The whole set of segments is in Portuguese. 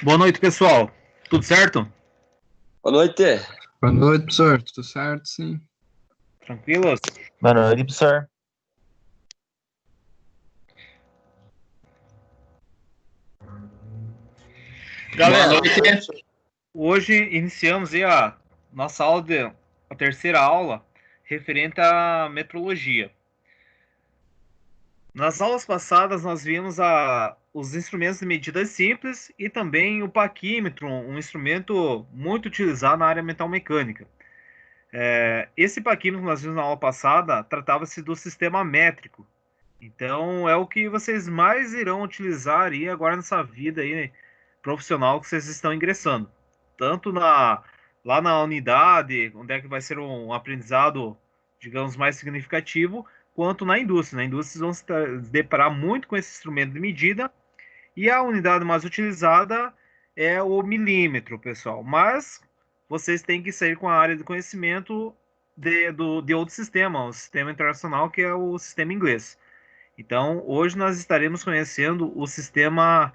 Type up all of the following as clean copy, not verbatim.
Boa noite, pessoal. Tudo certo? Boa noite. Boa noite, professor. Tudo certo? Sim. Tranquilos? Boa noite, professor. Galera, Boa noite, professor. hoje iniciamos aí a nossa aula, a terceira aula, referente à metrologia. Nas aulas passadas, nós vimos os instrumentos de medidas simples e também o paquímetro, um instrumento muito utilizado na área metal-mecânica. Esse paquímetro que nós vimos na aula passada tratava-se do sistema métrico. Então, é o que vocês mais irão utilizar aí agora nessa vida aí profissional que vocês estão ingressando. Tanto lá na unidade, onde é que vai ser um aprendizado, digamos, mais significativo, quanto na indústria. Na indústria, vocês vão se deparar muito com esse instrumento de medida, e a unidade mais utilizada é o milímetro, pessoal. Mas vocês têm que sair com a área de conhecimento de outro sistema, o sistema internacional, que é o sistema inglês. Então, hoje nós estaremos conhecendo o sistema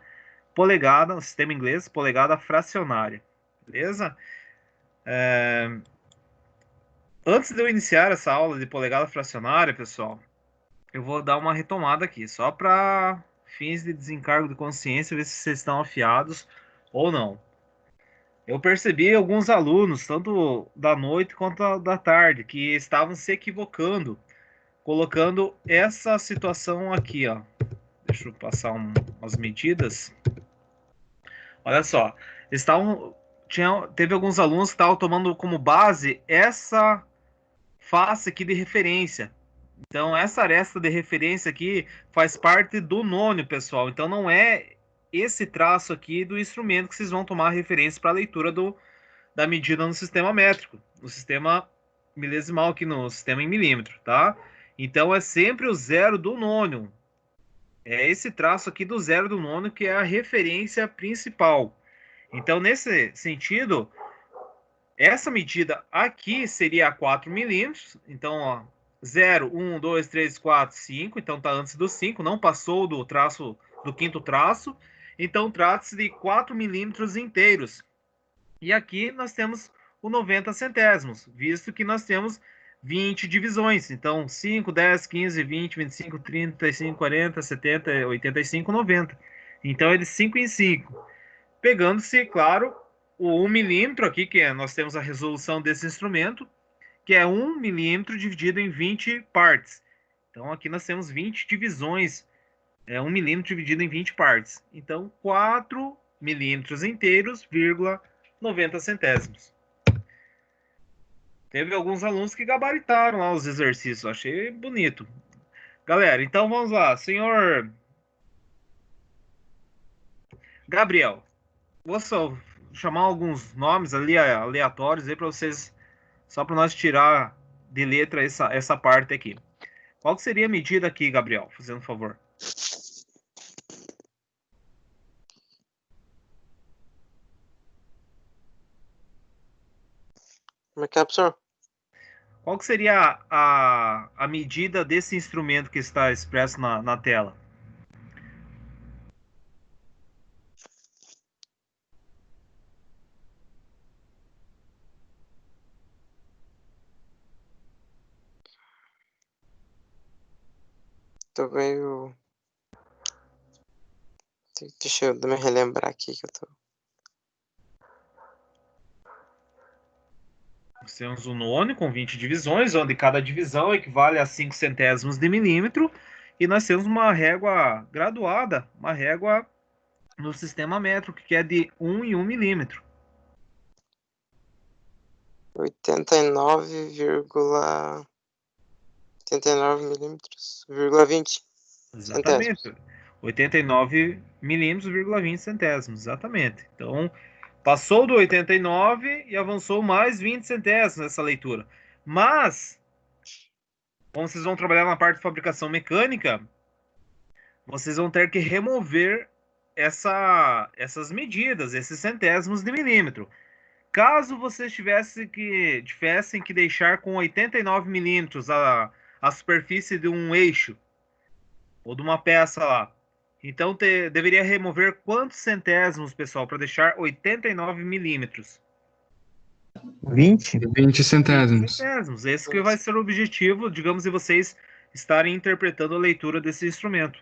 polegada, o sistema inglês, polegada fracionária. Beleza? Antes de eu iniciar essa aula de polegada fracionária, pessoal, eu vou dar uma retomada aqui, só para fins de desencargo de consciência, ver se vocês estão afiados ou não. Eu percebi alguns alunos, tanto da noite quanto da tarde, que estavam se equivocando, colocando essa situação aqui, ó. Deixa eu passar umas medidas. Olha só, estavam, teve alguns alunos que estavam tomando como base essa face aqui de referência. Então, essa aresta de referência aqui faz parte do nônio, pessoal. Então, não é esse traço aqui do instrumento que vocês vão tomar referência para a leitura da medida no sistema métrico, no sistema milesimal aqui, no sistema em milímetro, tá? Então, é sempre o zero do nônio. É esse traço aqui do zero do nônio que é a referência principal. Então, nesse sentido, essa medida aqui seria a 4 milímetros. Então, ó, 0, 1, 2, 3, 4, 5. Então, está antes do 5, não passou do traço do quinto traço. Então, trata-se de 4 milímetros inteiros. E aqui nós temos o 90 centésimos, visto que nós temos 20 divisões. Então, 5, 10, 15, 20, 25, 30, 35, 40, 70, 85, 90. Então, é de 5 em 5. Pegando-se, claro, o 1 milímetro aqui, que nós temos a resolução desse instrumento, que é 1 milímetro dividido em 20 partes. Então, aqui nós temos 20 divisões, 1 milímetro dividido em 20 partes. Então, 4 milímetros inteiros, vírgula, 90 centésimos. Teve alguns alunos que gabaritaram lá os exercícios, achei bonito. Galera, então vamos lá. Senhor Gabriel, vou só chamar alguns nomes ali aleatórios aí para vocês, só para nós tirar de letra essa parte aqui. Qual que seria a medida aqui, Gabriel? Fazendo um favor. Como é que é, professor? Qual que seria a medida desse instrumento que está expresso na tela? Tô meio... Deixa eu me relembrar aqui que eu tô... Nós temos um nônio com 20 divisões, onde cada divisão equivale a 5 centésimos de milímetro, e nós temos uma régua graduada, uma régua no sistema métrico, que é de 1 em 1 milímetro. 89 milímetros, vírgula 20 Exatamente. centésimos. 89 milímetros, 20 centésimos, exatamente. Então, passou do 89 e avançou mais 20 centésimos nessa leitura. Mas, como vocês vão trabalhar na parte de fabricação mecânica, vocês vão ter que remover essas medidas, esses centésimos de milímetro. Caso vocês tivessem que deixar com 89 milímetros a superfície de um eixo ou de uma peça lá, Então, deveria remover quantos centésimos, pessoal, para deixar 89 milímetros? 20? 20 centésimos. Centésimos. Esse que vai ser o objetivo, digamos, de vocês estarem interpretando a leitura desse instrumento.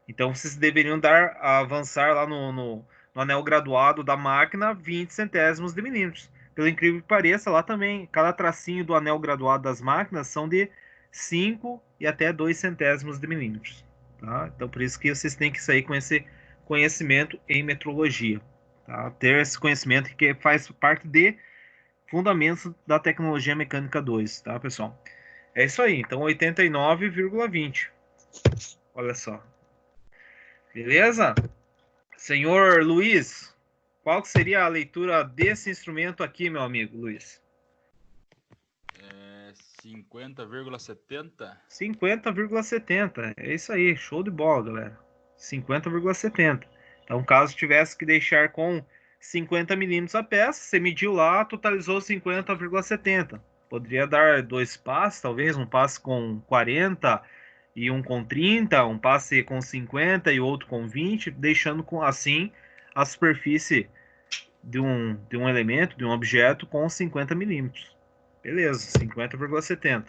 Então, vocês deveriam avançar lá no anel graduado da máquina 20 centésimos de milímetros. Pelo incrível que pareça, lá também, cada tracinho do anel graduado das máquinas são de 5 e até 2 centésimos de milímetros. Tá? Então, por isso que vocês têm que sair com esse conhecimento em metrologia. Tá? Ter esse conhecimento que faz parte de fundamentos da tecnologia mecânica 2, tá, pessoal? É isso aí. Então, 89,20. Olha só. Beleza? Senhor Luiz, qual que seria a leitura desse instrumento aqui, meu amigo Luiz? 50,70. 50,70. É isso aí. Show de bola, galera. 50,70. Então, caso tivesse que deixar com 50 milímetros a peça, você mediu lá, totalizou 50,70. Poderia dar dois passes, talvez, um passe com 40 e um com 30, um passe com 50 e outro com 20, deixando assim a superfície de um elemento, de um objeto com 50 milímetros. Beleza, 50,70.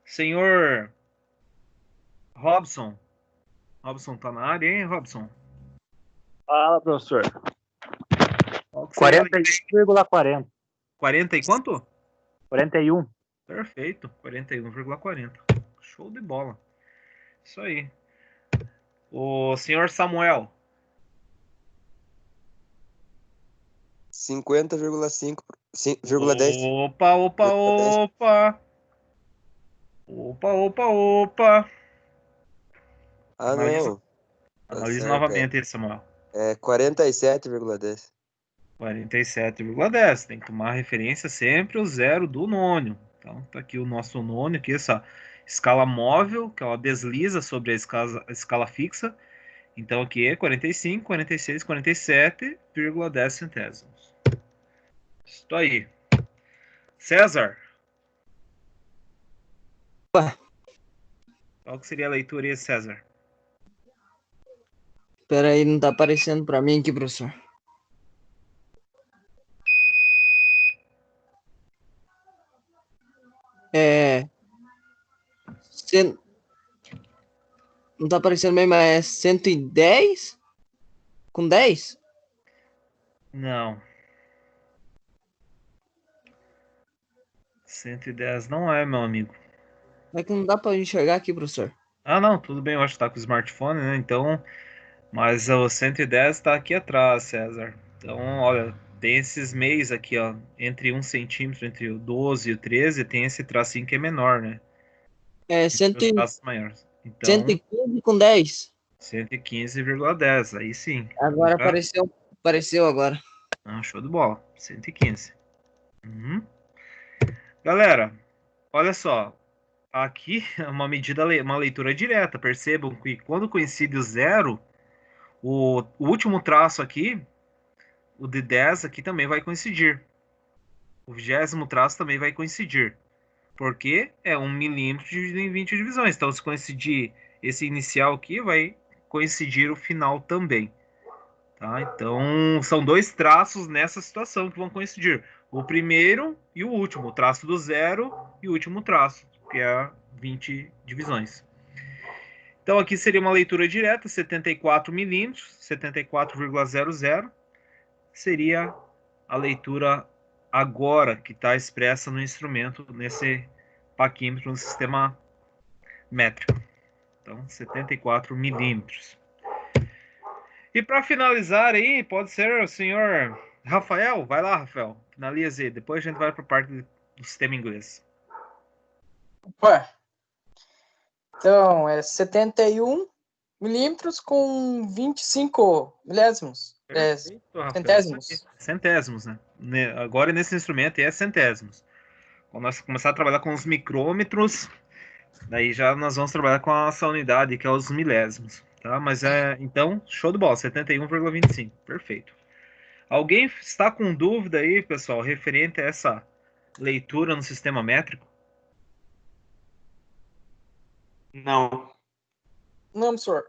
Senhor Robson. Robson tá na área, hein, Robson? Fala, professor. Qual que seria a 41,40. 40 e quanto? 41. Perfeito, 41,40. Show de bola. Isso aí. O senhor Samuel. 50,5,10. Opa, opa, opa. Opa, opa, opa. Ah, Analisa, não. Tá analise certo, novamente aí, Samuel. É 47,10. 47,10. Tem que tomar referência sempre o zero do nônio. Então, tá aqui o nosso nônio, aqui essa escala móvel, que ela desliza sobre a escala fixa. Então, aqui é 45, 46, 47,10 centésimos. Isso aí. César. Opa. Qual que seria a leitura aí, César? Espera aí, não tá aparecendo para mim aqui, professor. Não tá aparecendo mesmo, é 110? Com 10? Não. 110 não é, meu amigo. É que não dá para enxergar aqui, professor. Ah, não, tudo bem, eu acho que tá com o smartphone, né? Então, mas o 110 tá aqui atrás, César. Então, olha, tem esses meios aqui, ó, entre 1 centímetro, entre o 12 e o 13, tem esse tracinho que é menor, né? É Os traços maiores. Então, 115 com 10. 115,10, aí sim. Agora Já- apareceu agora. Ah, show de bola, 115. Uhum. Galera, olha só. Aqui é uma medida, uma leitura direta. Percebam que quando coincide o zero, o último traço aqui, o de 10 aqui também vai coincidir. O 20º traço também vai coincidir. Porque é 1 milímetro dividido em 20 divisões. Então, se coincidir esse inicial aqui, vai coincidir o final também. Tá? Então, são dois traços nessa situação que vão coincidir. O primeiro e o último. O traço do zero e o último traço, que é 20 divisões. Então, aqui seria uma leitura direta, 74 milímetros, 74,00. Seria a leitura agora que está expressa no instrumento, nesse paquímetro, no sistema métrico. Então, 74 milímetros. E para finalizar aí, pode ser o senhor Rafael. Vai lá, Rafael. Finalize aí. Depois a gente vai para a parte do sistema inglês. Opa. Então, é 71 milímetros com 25 milésimos. Perfeito, Rafael. Centésimos. Centésimos, né? Agora nesse instrumento é centésimos. Quando nós começar a trabalhar com os micrômetros, daí já nós vamos trabalhar com essa unidade que é os milésimos, tá? Mas então, show de bola, 71,25. Perfeito. Alguém está com dúvida aí, pessoal, referente a essa leitura no sistema métrico? Não. Não, professor.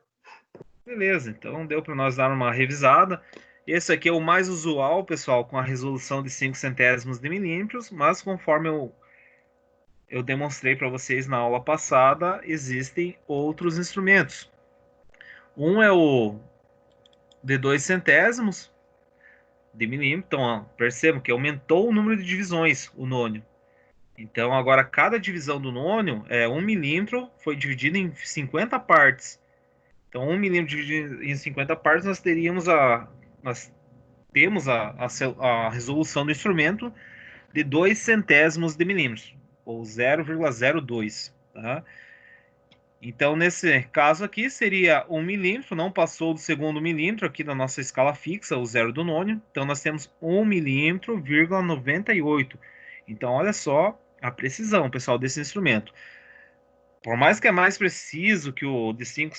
Beleza, então deu para nós dar uma revisada. Esse aqui é o mais usual, pessoal, com a resolução de 5 centésimos de milímetros, mas conforme eu demonstrei para vocês na aula passada, existem outros instrumentos. Um é o de 2 centésimos de milímetro, então ó, percebam que aumentou o número de divisões, o nônio. Então agora cada divisão do nônio é 1 milímetro, foi dividido em 50 partes. Então 1 milímetro dividido em 50 partes, nós temos a resolução do instrumento de 2 centésimos de milímetro, ou 0,02, tá? Então, nesse caso aqui, seria 1 milímetro, não passou do segundo milímetro aqui da nossa escala fixa, o zero do nônio. Então, nós temos 1 milímetro, 98. Então, olha só a precisão, pessoal, desse instrumento. Por mais que é mais preciso que o de 5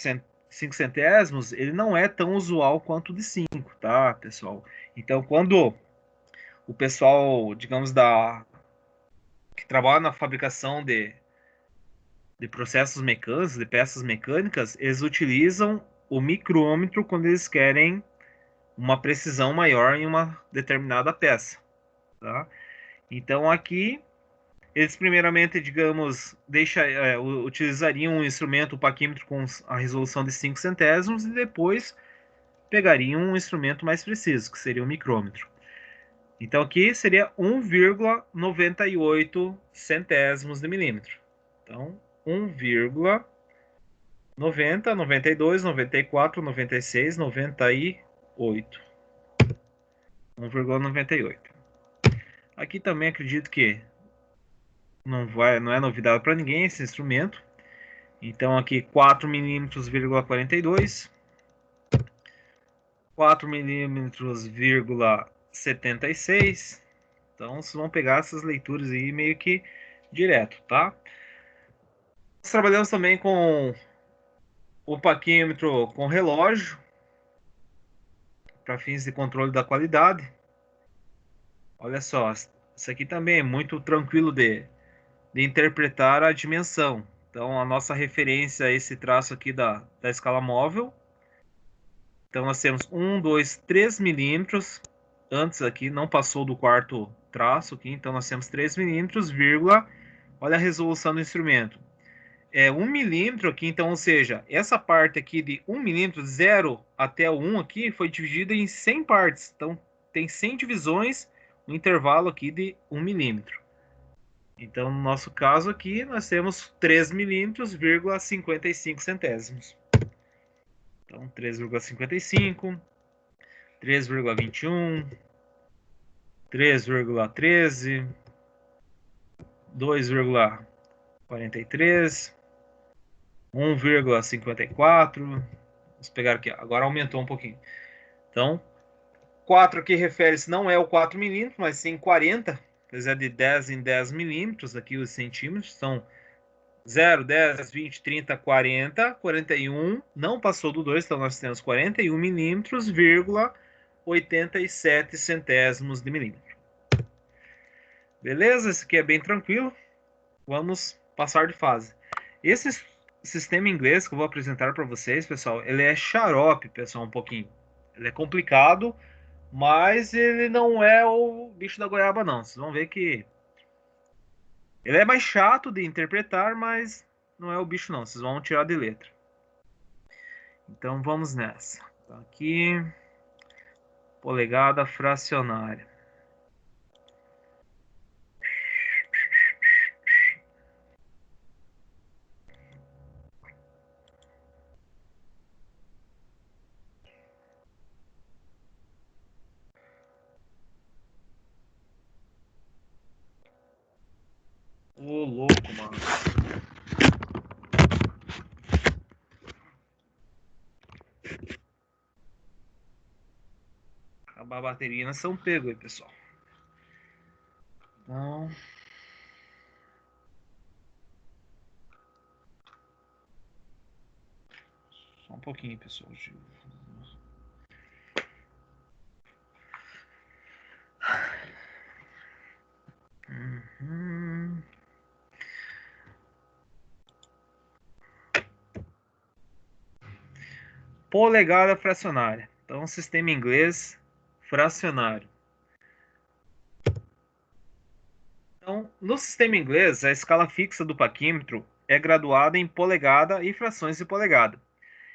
centésimos, ele não é tão usual quanto o de 5, tá, pessoal? Então, quando o pessoal, digamos, que trabalha na fabricação de processos mecânicos, de peças mecânicas, eles utilizam o micrômetro quando eles querem uma precisão maior em uma determinada peça, tá? Então aqui eles primeiramente, digamos, utilizariam um instrumento, o paquímetro com a resolução de 5 centésimos e depois pegariam um instrumento mais preciso, que seria o micrômetro. Então aqui seria 1,98 centésimos de milímetro. Então 1,90, 92, 94, 96, 98. 1,98. Aqui também acredito que não é novidade para ninguém esse instrumento. Então aqui 4 milímetros,42, 4 milímetros,76. Então vocês vão pegar essas leituras aí meio que direto, tá? Nós trabalhamos também com o paquímetro com relógio para fins de controle da qualidade. Olha só, isso aqui também é muito tranquilo de interpretar a dimensão. Então, a nossa referência é esse traço aqui da escala móvel. Então, nós temos 1, 2, 3 milímetros. Antes aqui, não passou do quarto traço aqui. Então, nós temos 3 milímetros, vírgula. Olha a resolução do instrumento. É 1 milímetro aqui, então, ou seja, essa parte aqui de 1 milímetro, 0 até o 1 aqui, foi dividida em 100 partes. Então, tem 100 divisões, um intervalo aqui de 1 milímetro. Então, no nosso caso aqui, nós temos 3 milímetros,55 centésimos. Então, 3,55, 3,21, 3,13, 2,43, 1,54. Vamos pegar aqui, agora aumentou um pouquinho. Então, 4 aqui refere-se, não é o 4 milímetros, mas sim 40, pois é de 10 em 10 milímetros, aqui os centímetros, são 0, 10, 20, 30, 40, 41, não passou do 2, então nós temos 41 milímetros, 87 centésimos de milímetro. Beleza? Esse aqui é bem tranquilo. Vamos passar de fase. Esse sistema inglês que eu vou apresentar para vocês, pessoal, ele é xarope, pessoal, um pouquinho. Ele é complicado, mas ele não é o bicho da goiaba, não. Vocês vão ver que ele é mais chato de interpretar, mas não é o bicho, não. Vocês vão tirar de letra. Então, vamos nessa. Tá aqui, polegada fracionária. Ô, louco, mano. Acabar a bateria na São Pedro aí, pessoal. Então... Só um pouquinho, pessoal. Uhum. polegada fracionária. Então, sistema inglês fracionário. Então, no sistema inglês, a escala fixa do paquímetro é graduada em polegada e frações de polegada.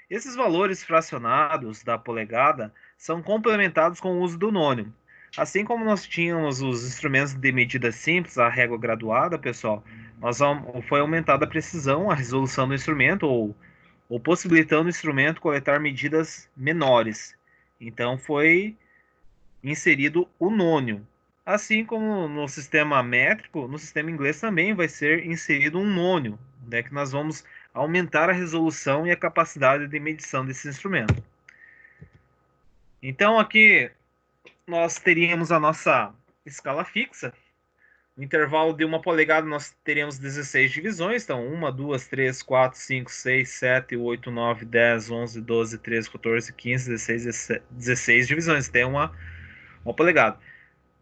Esses valores fracionados da polegada são complementados com o uso do nônio. Assim como nós tínhamos os instrumentos de medida simples, a régua graduada, pessoal, foi aumentada a precisão, a resolução do instrumento, ou possibilitando o instrumento coletar medidas menores. Então, foi inserido o nônio. Assim como no sistema métrico, no sistema inglês também vai ser inserido um nônio, né, que nós vamos aumentar a resolução e a capacidade de medição desse instrumento. Então, aqui nós teríamos a nossa escala fixa. No intervalo de 1 polegada, nós teríamos 16 divisões. Então, 1, 2, 3, 4, 5, 6, 7, 8, 9, 10, 11, 12, 13, 14, 15, 16, 16 divisões. Tem uma polegada.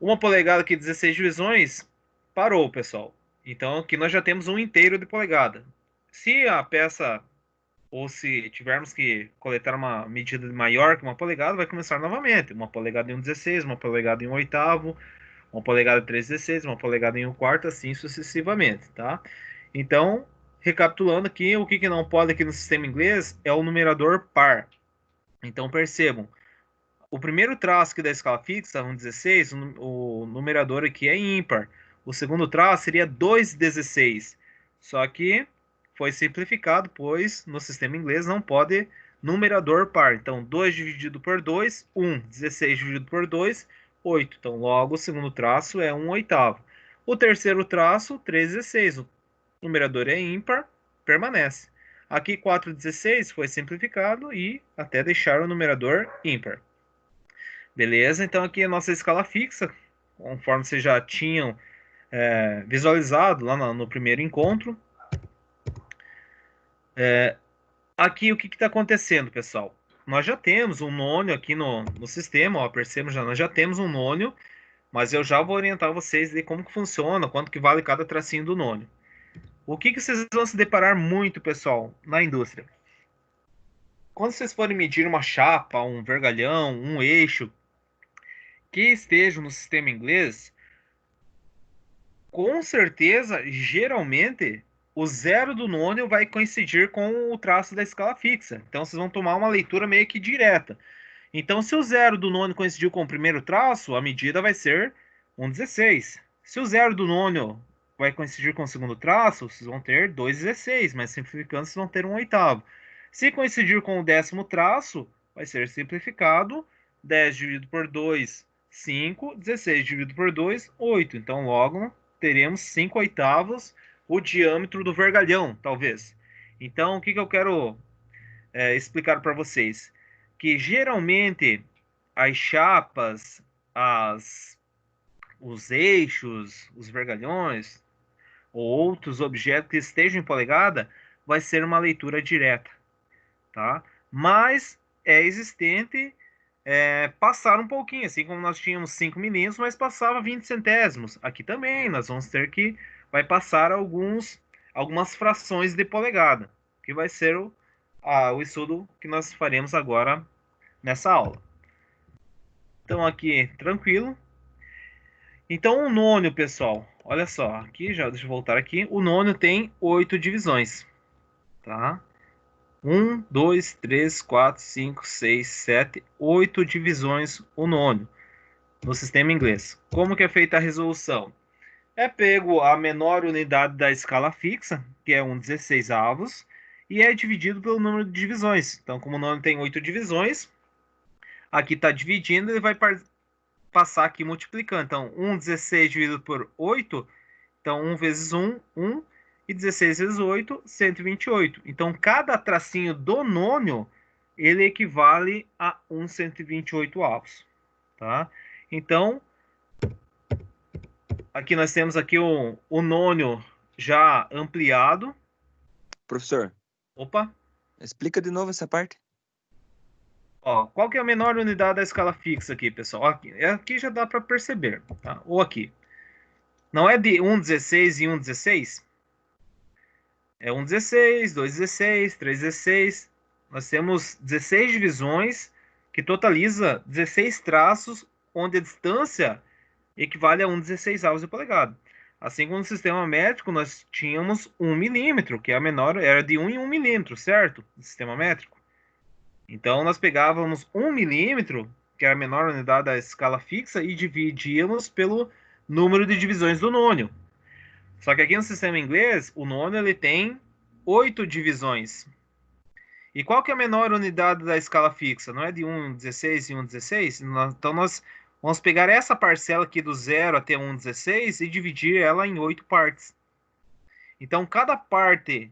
1 polegada aqui, 16 divisões, parou, pessoal. Então, aqui nós já temos um inteiro de polegada. Se a peça, ou se tivermos que coletar uma medida maior que 1 polegada, vai começar novamente. 1 polegada em 1/16, 1 polegada em 1/8, 1 polegada em 3/16, 1 polegada em 1/4, assim sucessivamente, tá? Então, recapitulando aqui, o que não pode aqui no sistema inglês é o numerador par. Então, percebam, o primeiro traço aqui da escala fixa, 1/16, o numerador aqui é ímpar. O segundo traço seria 2/16. Só que foi simplificado, pois no sistema inglês não pode numerador par. Então, 2 dividido por 2, 1. 16 dividido por 2, 8. Então, logo, o segundo traço é 1/8. O terceiro traço, 3/16. O numerador é ímpar, permanece. Aqui, 4/16 foi simplificado e até deixar o numerador ímpar. Beleza? Então, aqui a nossa escala fixa, conforme vocês já tinham visualizado lá no primeiro encontro. Aqui, o que está acontecendo, pessoal? Nós já temos um nônio aqui no sistema, ó, percebam, nós já temos um nônio, mas eu já vou orientar vocês de como que funciona, quanto que vale cada tracinho do nônio. O que vocês vão se deparar muito, pessoal, na indústria? Quando vocês forem medir uma chapa, um vergalhão, um eixo, que estejam no sistema inglês, com certeza, geralmente, o zero do nônio vai coincidir com o traço da escala fixa. Então, vocês vão tomar uma leitura meio que direta. Então, se o zero do nônio coincidiu com o primeiro traço, a medida vai ser 1/16. Se o zero do nônio vai coincidir com o segundo traço, vocês vão ter 2/16, mas simplificando, vocês vão ter 1/8. Se coincidir com o 10º traço, vai ser simplificado, 10 dividido por 2, 5, 16 dividido por 2, 8. Então, logo, teremos 5/8 o diâmetro do vergalhão, talvez. Então, o que eu quero explicar para vocês? Que, geralmente, as chapas, os eixos, os vergalhões, ou outros objetos que estejam em polegada, vai ser uma leitura direta, tá? Mas é existente passar um pouquinho, assim como nós tínhamos 5 milímetros, mas passava 20 centésimos. Aqui também nós vamos ter que vai passar algumas frações de polegada, que vai ser o estudo que nós faremos agora nessa aula. Então aqui, tranquilo. Então o nônio, pessoal, olha só, aqui já deixa eu voltar aqui. O nônio tem 8 divisões, tá? 1, 2, 3, 4, 5, 6, 7, 8 divisões o nônio no sistema inglês. Como que é feita a resolução? É pego a menor unidade da escala fixa, que é 1/16, e é dividido pelo número de divisões. Então, como o nônio tem 8 divisões, aqui está dividindo, ele vai passar aqui multiplicando. Então, 1/16 dividido por 8, então 1 vezes 1, 1, e 16 vezes 8, 128. Então, cada tracinho do nônio, ele equivale a 1/128. Tá? Então, aqui nós temos aqui o nônio já ampliado. Professor, Opa! explica de novo essa parte. Ó, qual que é a menor unidade da escala fixa aqui, pessoal? Aqui já dá para perceber. Tá? Ou aqui. Não é de 1/16 e 1/16? É 1/16, 2/16, 3/16. nós temos 16 divisões, que totaliza 16 traços, onde a distância equivale a 1/16 de polegada. Assim como no sistema métrico, nós tínhamos 1 milímetro, que é a menor, era de 1 em 1 milímetro, certo? No sistema métrico. Então, nós pegávamos 1 milímetro, que era a menor unidade da escala fixa, e dividíamos pelo número de divisões do nônio. Só que aqui no sistema inglês, o nônio ele tem 8 divisões. E qual que é a menor unidade da escala fixa? Não é de 1/16 e 1/16? Então, nós vamos pegar essa parcela aqui do 0 até 1/16 e dividir ela em 8 partes. Então, cada parte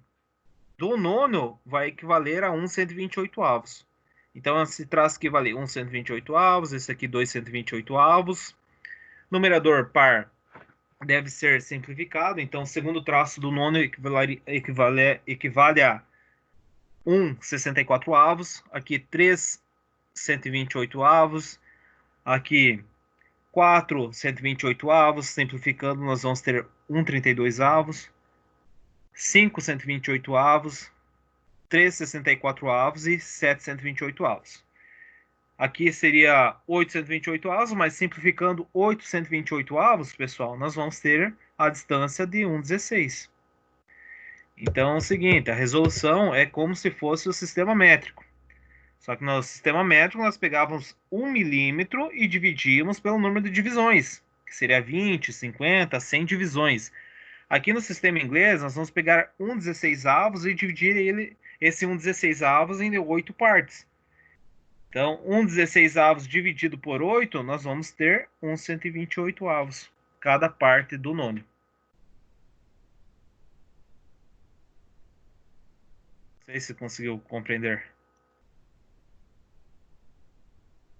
do nônio vai equivaler a 1/128. Então, esse traço aqui vale 1/128, esse aqui 2/128. Numerador par deve ser simplificado. Então, o segundo traço do nônio equivale a 1/64. Aqui 3/128. Aqui 4/128. Simplificando, nós vamos ter 1/32. 5/128. 3/64 e 7/128. Aqui seria 8/128, mas simplificando 8/128, pessoal, nós vamos ter a distância de 1/16. Então é o seguinte, a resolução é como se fosse o sistema métrico. Só que no sistema métrico nós pegávamos 1 milímetro e dividíamos pelo número de divisões, que seria 20, 50, 100 divisões. Aqui no sistema inglês nós vamos pegar 1/16 e dividir esse 1/16 em 8 partes. Então, 1/16 dividido por 8, nós vamos ter 1/128, cada parte do nônio. Não sei se conseguiu compreender.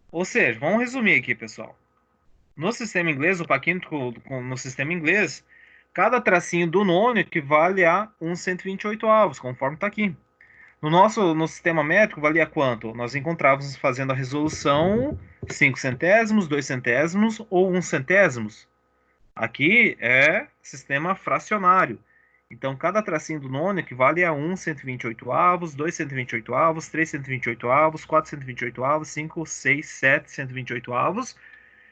Ou seja, vamos resumir aqui, pessoal. No sistema inglês, o paquímetro no sistema inglês, cada tracinho do nônio equivale a 1/128, conforme está aqui. No sistema métrico, valia quanto? Nós encontrávamos fazendo a resolução 5 centésimos, 2 centésimos ou 1 centésimos. Aqui é sistema fracionário. Então, cada tracinho do nônio equivale a 1/128, 2 128, 3 128, 4 128, 5, 6, 7 128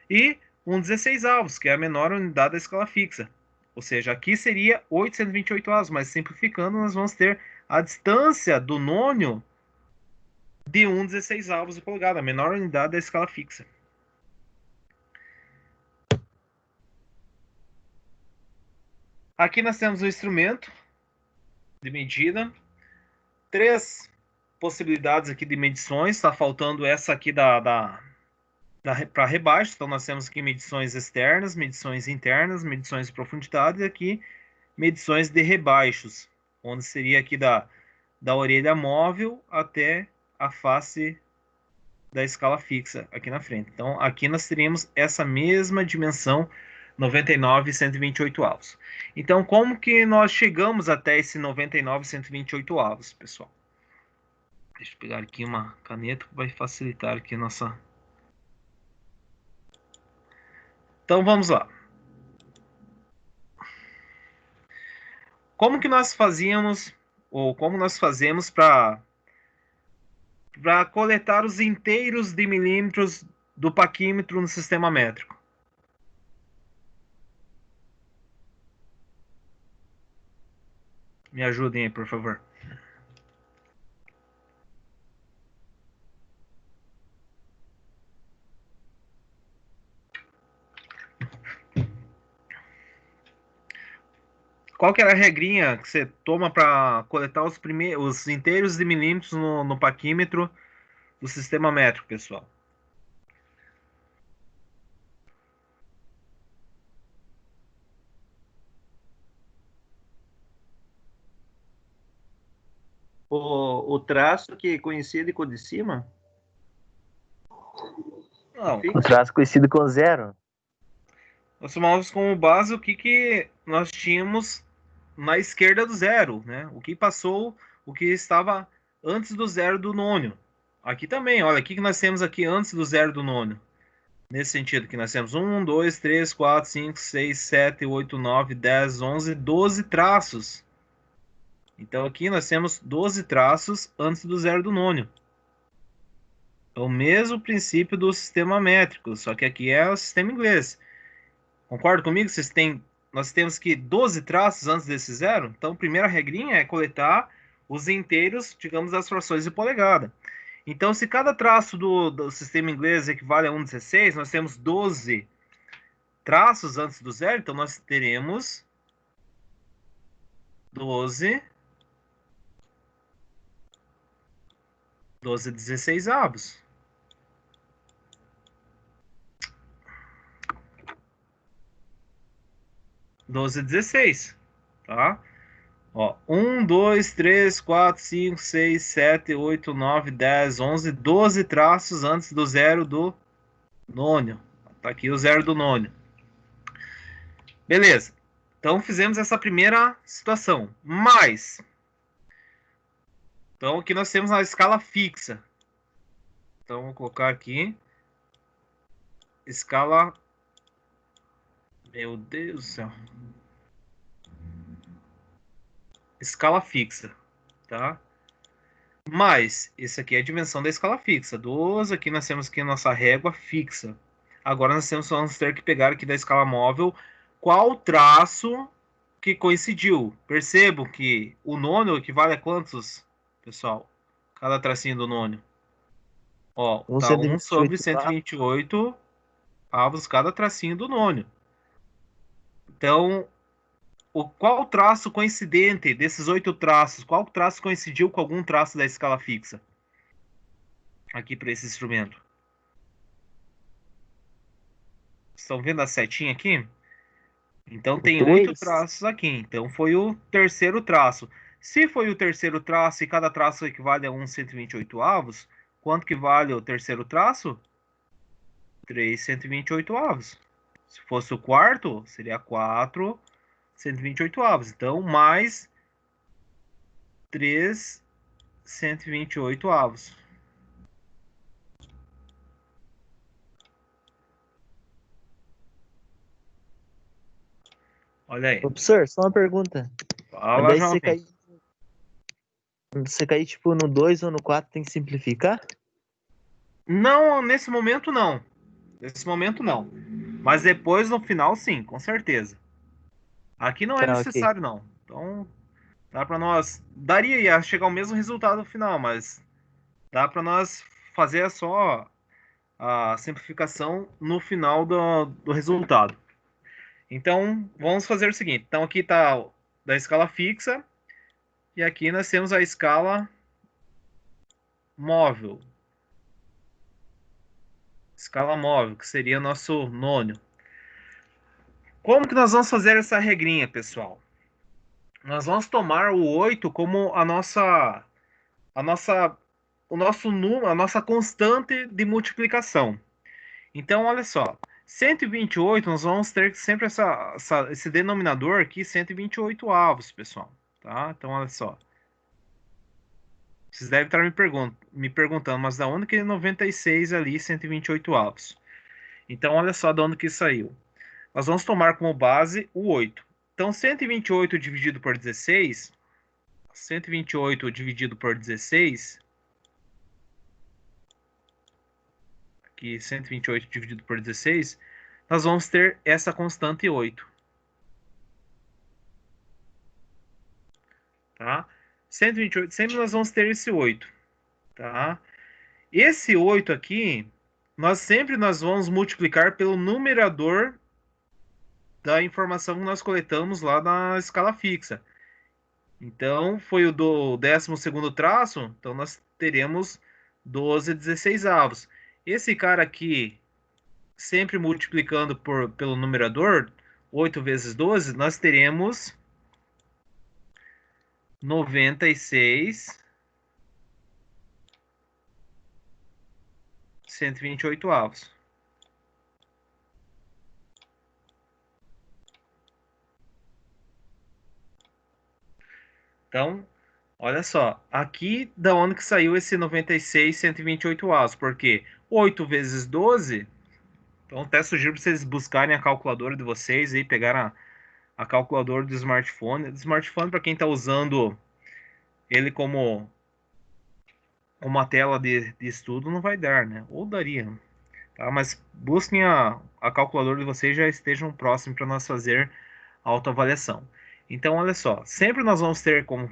e 1/16, que é a menor unidade da escala fixa. Ou seja, aqui seria 8 128, mas simplificando, nós vamos ter a distância do nônio de 1/16 de polegada, a menor unidade da escala fixa. Aqui nós temos o instrumento de medida. 3 possibilidades aqui de medições. Está faltando essa aqui para rebaixo. Então nós temos aqui medições externas, medições internas, medições de profundidade e aqui medições de rebaixos, onde seria aqui da orelha móvel até a face da escala fixa aqui na frente. Então, aqui nós teríamos essa mesma dimensão, 99 e 128 . Então, como que nós chegamos até esse 99 e 128, pessoal? Deixa eu pegar aqui uma caneta que vai facilitar aqui a nossa... Então, vamos lá. Como que nós fazíamos, ou como nós fazemos para coletar os inteiros de milímetros do paquímetro no sistema métrico? Me ajudem aí, por favor. Qual que era a regrinha que você toma para coletar os inteiros de milímetros no paquímetro do sistema métrico, pessoal? O traço que conhecido de cima? Não. O traço conhecido com 0. Nós tomamos como base o que nós tínhamos na esquerda do 0, né? O que passou, o que estava antes do 0 do nônio. Aqui também, olha, o que nós temos aqui antes do 0 do nônio? Nesse sentido, que nós temos 1, 2, 3, 4, 5, 6, 7, 8, 9, 10, 11, 12 traços. Então aqui nós temos 12 traços antes do zero do nônio. É o mesmo princípio do sistema métrico, só que aqui é o sistema inglês. Concorda comigo? Nós temos que 12 traços antes desse zero. Então, a primeira regrinha é coletar os inteiros, digamos, das frações de polegada. Então, se cada traço do sistema inglês equivale a 1/16, nós temos 12 traços antes do zero. Então, nós teremos 12 16avos. Doze 16, tá? Ó, 1, 2, 3, 4, 5, 6, 7, 8, 9, 10, 11, 12 traços antes do zero do nônio. Tá aqui o zero do nônio. Beleza. Então, fizemos essa primeira situação. Mas, então, aqui nós temos a escala fixa. Então, vou colocar aqui. Escala... Meu Deus do céu. Escala fixa, tá? Mas, esse aqui é a dimensão da escala fixa. 12, aqui nós temos aqui a nossa régua fixa. Agora nós vamos ter que pegar aqui da escala móvel qual traço que coincidiu. Percebo que o nônio equivale a quantos, pessoal? Cada tracinho do nônio. Ó, tá 1 sobre 128 avos cada tracinho do nônio. Então, qual traço coincidente desses 8 traços? Qual traço coincidiu com algum traço da escala fixa? Aqui para esse instrumento. Estão vendo a setinha aqui? Então tem 8 traços aqui. Então foi o terceiro traço. Se foi o terceiro traço e cada traço equivale a 1/128avos, quanto que vale o terceiro traço? 3/128avos. Se fosse o quarto, seria 4/128avos. Então, mais 3/128avos. Olha aí. Professor, só uma pergunta. Fala, daí jovem. você cair tipo no 2 ou no 4, tem que simplificar? Não, nesse momento não. Nesse momento não. Mas depois, no final, sim, com certeza. Aqui não é necessário, não. Então, dá para nós... Daria a chegar ao mesmo resultado no final, mas dá para nós fazer só a simplificação no final do resultado. Então, vamos fazer o seguinte. Então, aqui está da escala fixa. E aqui nós temos a escala móvel. Escala móvel, que seria nosso nônio. Como que nós vamos fazer essa regrinha, pessoal? Nós vamos tomar o 8 como a nossa constante de multiplicação. Então, olha só. 128, nós vamos ter sempre esse denominador aqui, 128avos, pessoal. Tá? Então, olha só. Vocês devem estar me perguntando, mas da onde que é 96 ali, 128avos? Então, olha só de onde que saiu. Nós vamos tomar como base o 8. Então, 128 dividido por 16... 128 dividido por 16... Aqui, 128 dividido por 16... Nós vamos ter essa constante 8. Tá? 128, sempre nós vamos ter esse 8. Tá? Esse 8 aqui, nós vamos multiplicar pelo numerador da informação que nós coletamos lá na escala fixa. Então, foi o do 12º traço, então nós teremos 12/16avos. Esse cara aqui, sempre multiplicando pelo numerador, 8 vezes 12, nós teremos 96/128avos. Então, olha só, aqui da onde que saiu esse 96/128avos, porque 8 vezes 12, então até sugiro para vocês buscarem a calculadora de vocês e pegar a calculadora do smartphone. Do smartphone, para quem está usando ele como uma tela de estudo não vai dar, né? Ou daria, tá? Mas busquem a calculadora de vocês, já estejam próximos para nós fazer a autoavaliação. Então, olha só, sempre nós vamos ter como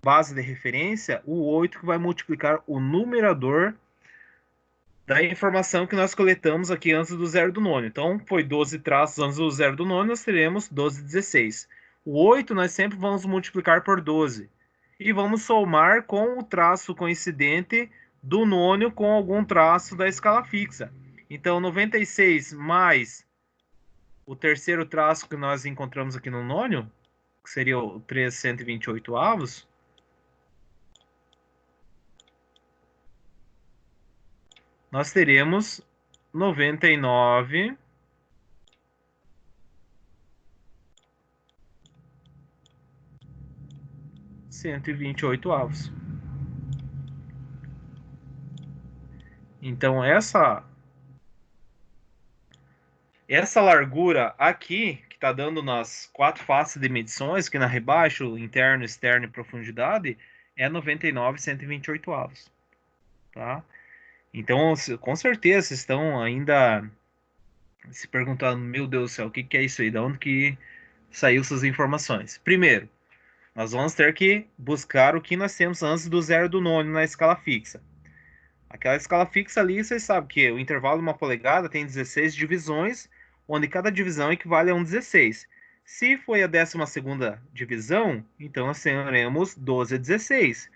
base de referência o 8 que vai multiplicar o numerador da informação que nós coletamos aqui antes do zero do nono. Então, foi 12 traços antes do zero do nono, nós teremos 12, 16. O 8 nós sempre vamos multiplicar por 12. E vamos somar com o traço coincidente do nono com algum traço da escala fixa. Então, 96 mais o terceiro traço que nós encontramos aqui no nono, que seria o 3 128avos, nós teremos 99 128avos. Então, essa largura aqui, que está dando nas 4 faces de medições, que na rebaixo, interno, externo e profundidade, é 99 128avos. Tá? Então, com certeza, vocês estão ainda se perguntando, meu Deus do céu, o que é isso aí? De onde que saiu essas informações? Primeiro, nós vamos ter que buscar o que nós temos antes do zero do nono na escala fixa. Aquela escala fixa ali, vocês sabem que o intervalo de uma polegada tem 16 divisões, onde cada divisão equivale a um 16. Se foi a 12ª divisão, então nós teremos 12 a 16.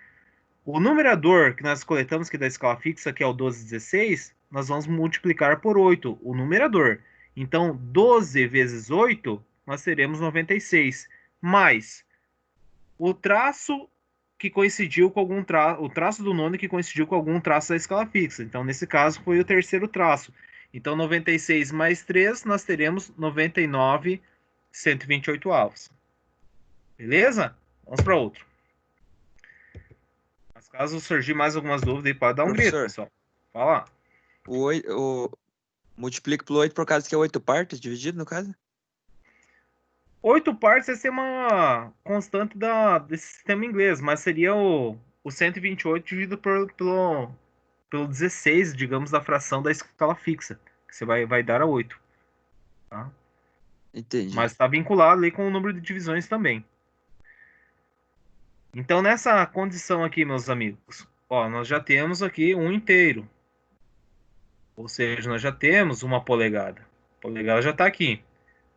O numerador que nós coletamos aqui da escala fixa, que é o 12 16, nós vamos multiplicar por 8, o numerador. Então, 12 vezes 8, nós teremos 96. Mais o traço que coincidiu com algum o traço do nono que coincidiu com algum traço da escala fixa. Então, nesse caso, foi o terceiro traço. Então, 96 mais 3, nós teremos 99 128avos. Beleza? Vamos para outro. Mas caso surgir mais algumas dúvidas, pode dar um grito, pessoal. Fala. Multiplica pelo 8 por causa que é 8 partes dividido, no caso? 8 partes vai ser uma constante desse sistema inglês, mas seria o 128 dividido pelo 16, digamos, da fração da escala fixa, que você vai dar a 8. Tá? Entendi. Mas está vinculado ali com o número de divisões também. Então, nessa condição aqui, meus amigos, ó, nós já temos aqui um inteiro. Ou seja, nós já temos uma polegada. A polegada já está aqui.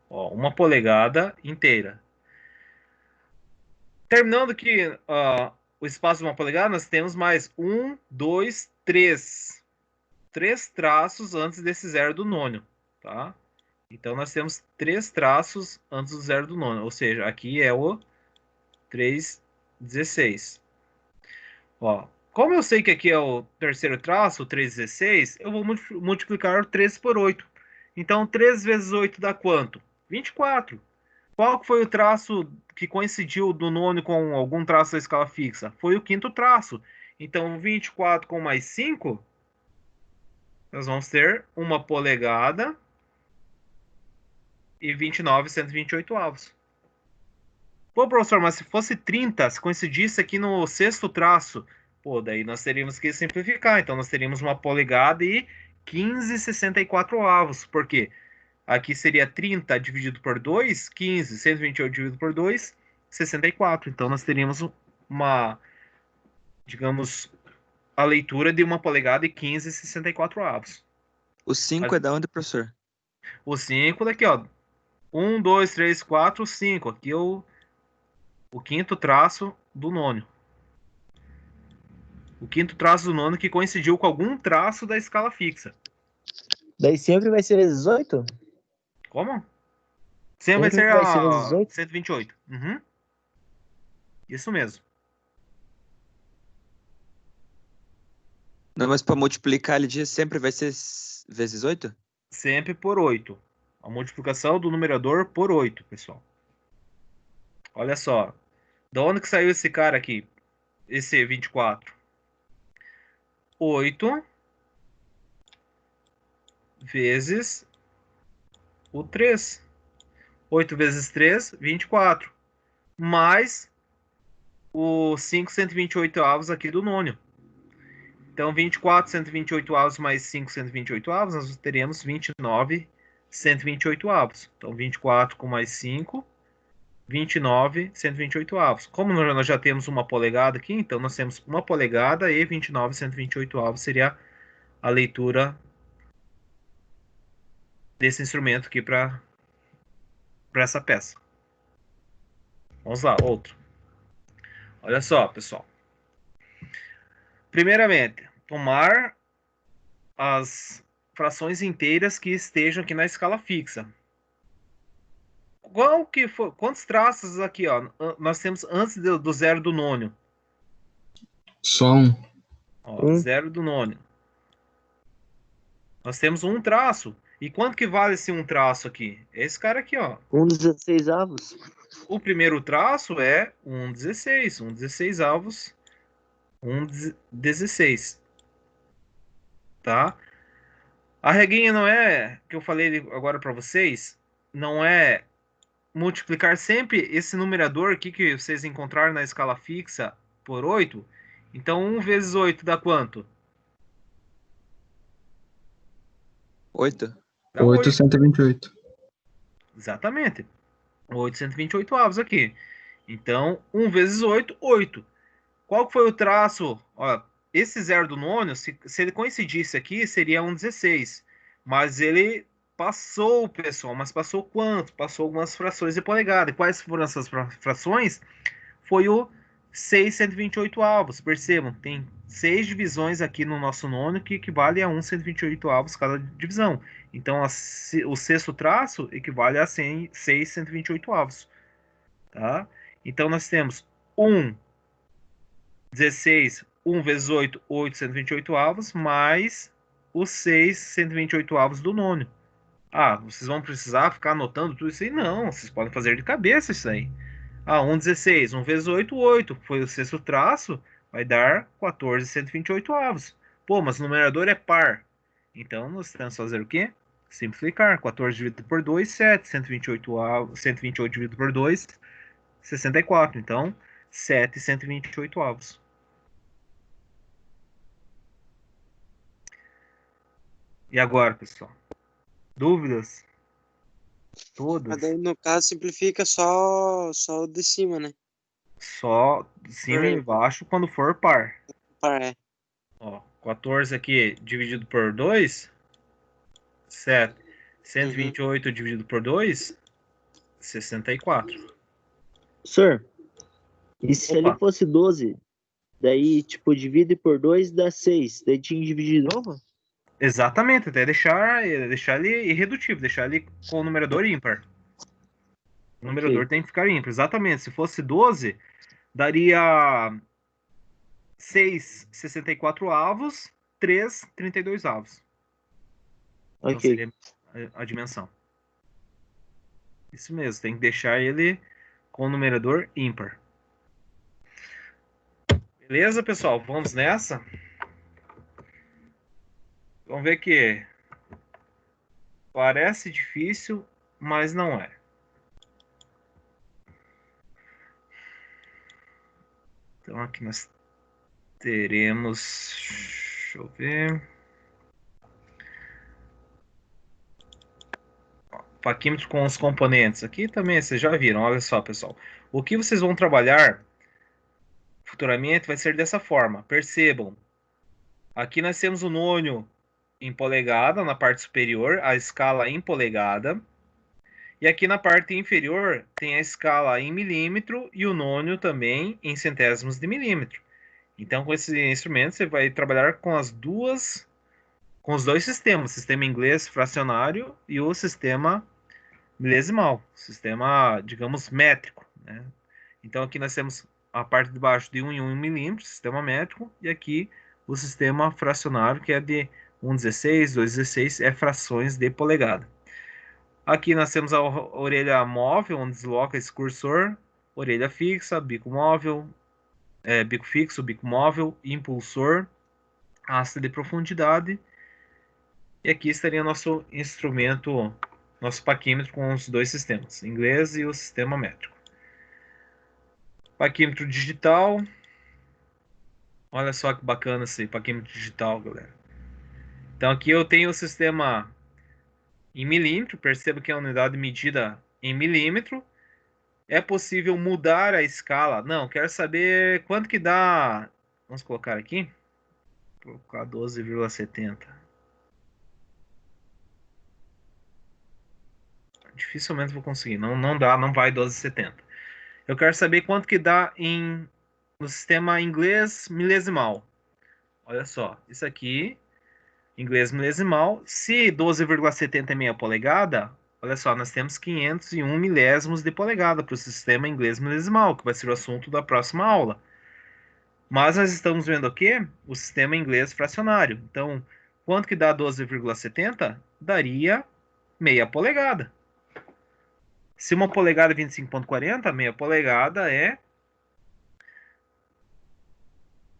Ó, uma polegada inteira. Terminando aqui o espaço de uma polegada, nós temos mais 1, 2, 3. 3 traços antes desse zero do nono. Tá? Então, nós temos 3 traços antes do zero do nono. Ou seja, aqui é o 3, 16. Ó, como eu sei que aqui é o terceiro traço, o 3, 16, eu vou multiplicar o 13 por 8. Então, 3 vezes 8 dá quanto? 24. Qual foi o traço que coincidiu do nono com algum traço da escala fixa? Foi o quinto traço. Então, 24 com mais 5, nós vamos ter uma polegada e 29 128avos. Pô, professor, mas se fosse 30, se coincidisse aqui no sexto traço, pô, daí nós teríamos que simplificar. Então, nós teríamos uma polegada e 15 64avos. Por quê? Aqui seria 30 dividido por 2, 15, 128 dividido por 2, 64. Então, nós teríamos uma, digamos, a leitura de uma polegada e 15 64avos. O 5 é da onde, professor? O 5 daqui, ó. 1, 2, 3, 4, 5. Aqui é o quinto traço do nono. O quinto traço do nono que coincidiu com algum traço da escala fixa. Daí sempre vai ser vezes 8? Como? Sempre vai ser vezes 18? 128. Uhum. Isso mesmo. Não, mas para multiplicar ele sempre vai ser vezes 8? Sempre por 8. A multiplicação do numerador por 8, pessoal. Olha só. Da onde que saiu esse cara aqui? Esse 24. 8 vezes o 3. 8 vezes 3, 24. Mais os 5 128avos aqui do nônio. Então, 24 128avos mais 5 128avos, nós teremos 29 128avos. Então, 24 com mais 5, 29 128avos. Como nós já temos uma polegada aqui, então nós temos uma polegada e 29 128avos seria a leitura desse instrumento aqui para essa peça. Vamos lá, outro. Olha só, pessoal. Primeiramente, tomar as frações inteiras que estejam aqui na escala fixa. Quantos traços aqui, ó, nós temos antes do zero do nônio? Só um. Ó, zero do nônio. Nós temos um traço. E quanto que vale esse um traço aqui? Esse cara aqui, ó. 1/16avos. O primeiro traço é 1/16. 1/16avos. 1/16. Tá? A regrinha não é, que eu falei agora para vocês, não é multiplicar sempre esse numerador aqui que vocês encontraram na escala fixa por 8. Então, 1 vezes 8 dá quanto? 8. Dá 8, 128. Exatamente. 8 128avos aqui. Então, 1 vezes 8, 8. Qual que foi o traço? Ó, esse zero do nônio, se ele coincidisse aqui, seria 1/16. Mas ele passou, pessoal. Mas passou quanto? Passou algumas frações de polegada. E quais foram essas frações? Foi o 6 128avos. Percebam, tem 6 divisões aqui no nosso nônio que equivale a 1 128avos cada divisão. Então, o sexto traço equivale a 6 128avos. Tá? Então, nós temos 1, 16, 1 vezes 8, 8 128avos, mais os 6 128avos do nônio. Ah, vocês vão precisar ficar anotando tudo isso aí? Não, vocês podem fazer de cabeça isso aí. Ah, 1/16, 1 vezes 8, 8. Foi o sexto traço, vai dar 14 128avos. Pô, mas o numerador é par. Então, nós temos que fazer o quê? Simplificar. 14 dividido por 2, 7. 128 dividido por 2, 64. Então, 7 128avos. E agora, pessoal? Dúvidas? Todas? Mas daí, no caso, simplifica só o de cima, né? Só de cima e embaixo quando for par. Par, é. Ó, 14 aqui dividido por 2, 7. 128 dividido por 2, 64. Senhor, e se Opa. ele fosse 12? Daí, tipo, divide por 2 dá 6. Daí tinha que dividir de novo? Exatamente, até deixar ele irredutível, deixar ele com o numerador ímpar. O numerador tem que ficar ímpar, exatamente. Se fosse 12, daria 6 64avos, 3 32avos. Então Ok. seria a dimensão. Isso mesmo, tem que deixar ele com o numerador ímpar. Beleza, pessoal? Vamos nessa? Vamos ver que parece difícil, mas não é. Então aqui nós teremos, deixa eu ver, paquímetro com os componentes. Aqui também vocês já viram, olha só, pessoal. O que vocês vão trabalhar futuramente vai ser dessa forma. Percebam, aqui nós temos o nônio em polegada na parte superior, a escala em polegada. E aqui na parte inferior tem a escala em milímetro e o nônio também em centésimos de milímetro. Então, com esse instrumento, você vai trabalhar com os dois sistemas, o sistema inglês fracionário e o sistema milesimal, sistema, digamos, métrico, né? Então, aqui nós temos a parte de baixo de 1 em 1 milímetro, sistema métrico, e aqui o sistema fracionário, que é de 1/16, 2/16, é frações de polegada. Aqui nós temos a orelha móvel, onde desloca esse cursor, orelha fixa, bico móvel, bico fixo, bico móvel, impulsor, haste de profundidade. E aqui estaria nosso instrumento, nosso paquímetro com os dois sistemas, inglês e o sistema métrico. Paquímetro digital. Olha só que bacana esse paquímetro digital, galera. Então aqui eu tenho o sistema em milímetro. Perceba que é a unidade medida em milímetro. É possível mudar a escala? Não, quero saber quanto que dá. Vamos colocar aqui. Vou colocar 12,70. Dificilmente vou conseguir. Não dá, não vai 12,70. Eu quero saber quanto que dá no sistema inglês milesimal. Olha só, isso aqui, inglês milesimal. Se 12,70 é meia polegada, olha só, nós temos 501 milésimos de polegada para o sistema inglês milesimal, que vai ser o assunto da próxima aula. Mas nós estamos vendo aqui o sistema inglês fracionário. Então, quanto que dá 12,70? Daria meia polegada. Se uma polegada é 25,40, meia polegada é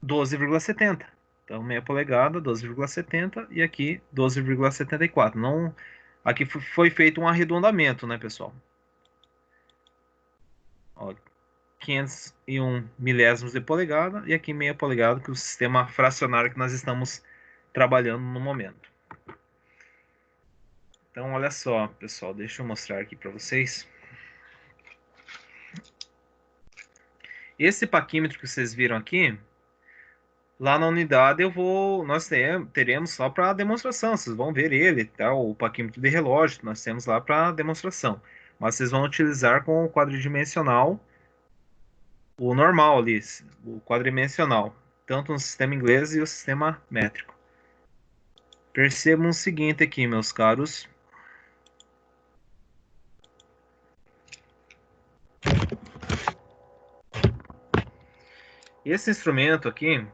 12,70. Então, meia polegada, 12,70 e aqui 12,74. Não, aqui foi feito um arredondamento, né, pessoal? Ó, 501 milésimos de polegada e aqui meia polegada, que é o sistema fracionário que nós estamos trabalhando no momento. Então, olha só, pessoal, deixa eu mostrar aqui para vocês. Esse paquímetro que vocês viram aqui, lá na unidade nós teremos só para demonstração. Vocês vão ver ele, tá? O paquímetro de relógio nós temos lá para demonstração. Mas vocês vão utilizar com o quadridimensional, o normal ali, o quadridimensional, tanto no sistema inglês e o sistema métrico. Percebam o seguinte aqui, meus caros. Esse instrumento aqui, não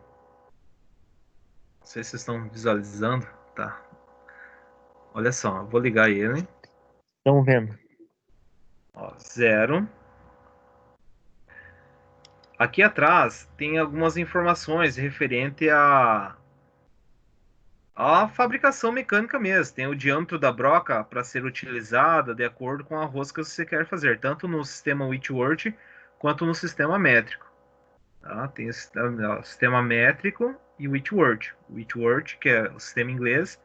sei se vocês estão visualizando, tá? Olha só, eu vou ligar ele. Estão vendo? Ó, 0. Aqui atrás tem algumas informações referente à fabricação mecânica mesmo. Tem o diâmetro da broca para ser utilizada de acordo com a rosca que você quer fazer, tanto no sistema Whitworth quanto no sistema métrico. Tá? Tem o sistema métrico e o Whitworth. O Whitworth, que é o sistema inglês,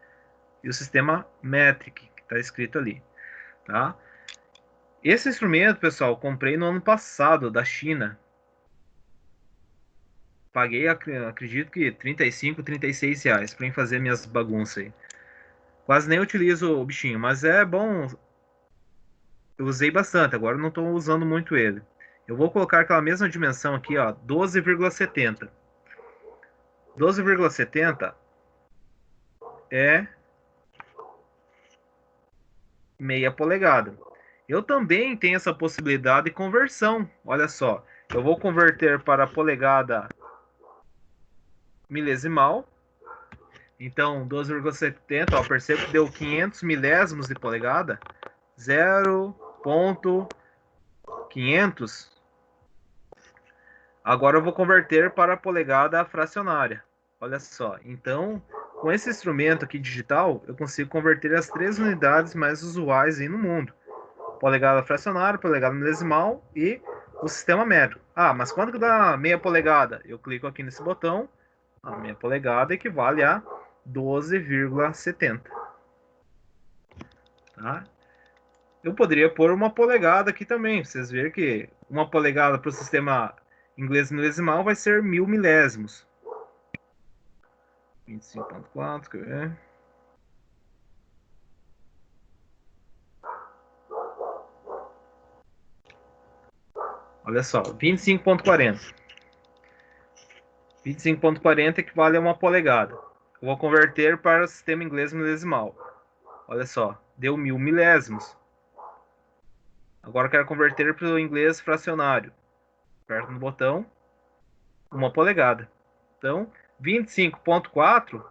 e o sistema metric, que está escrito ali. Tá? Esse instrumento, pessoal, eu comprei no ano passado, da China. Paguei, acredito que 35, 36 reais para fazer minhas bagunças aí. Quase nem utilizo o bichinho, mas é bom. Eu usei bastante, agora não estou usando muito ele. Eu vou colocar aquela mesma dimensão aqui, ó, 12,70. 12,70 é meia polegada. Eu também tenho essa possibilidade de conversão. Olha só, eu vou converter para polegada milesimal. Então, 12,70, ó, percebo que deu 500 milésimos de polegada. 0,500. Agora eu vou converter para polegada fracionária. Olha só. Então, com esse instrumento aqui digital, eu consigo converter as 3 unidades mais usuais aí no mundo. Polegada fracionária, polegada milesimal e o sistema métrico. Ah, mas quanto que dá meia polegada? Eu clico aqui nesse botão. A meia polegada equivale a 12,70. Tá? Eu poderia pôr uma polegada aqui também. Vocês verem que uma polegada para o sistema inglês milesimal vai ser 1000 milésimos. 25,4, quer ver? Olha só, 25,40. 25,40 equivale a uma polegada. Eu vou converter para o sistema inglês milesimal. Olha só, deu 1000 milésimos. Agora eu quero converter para o inglês fracionário. Aperto no botão, uma polegada. Então, 25,4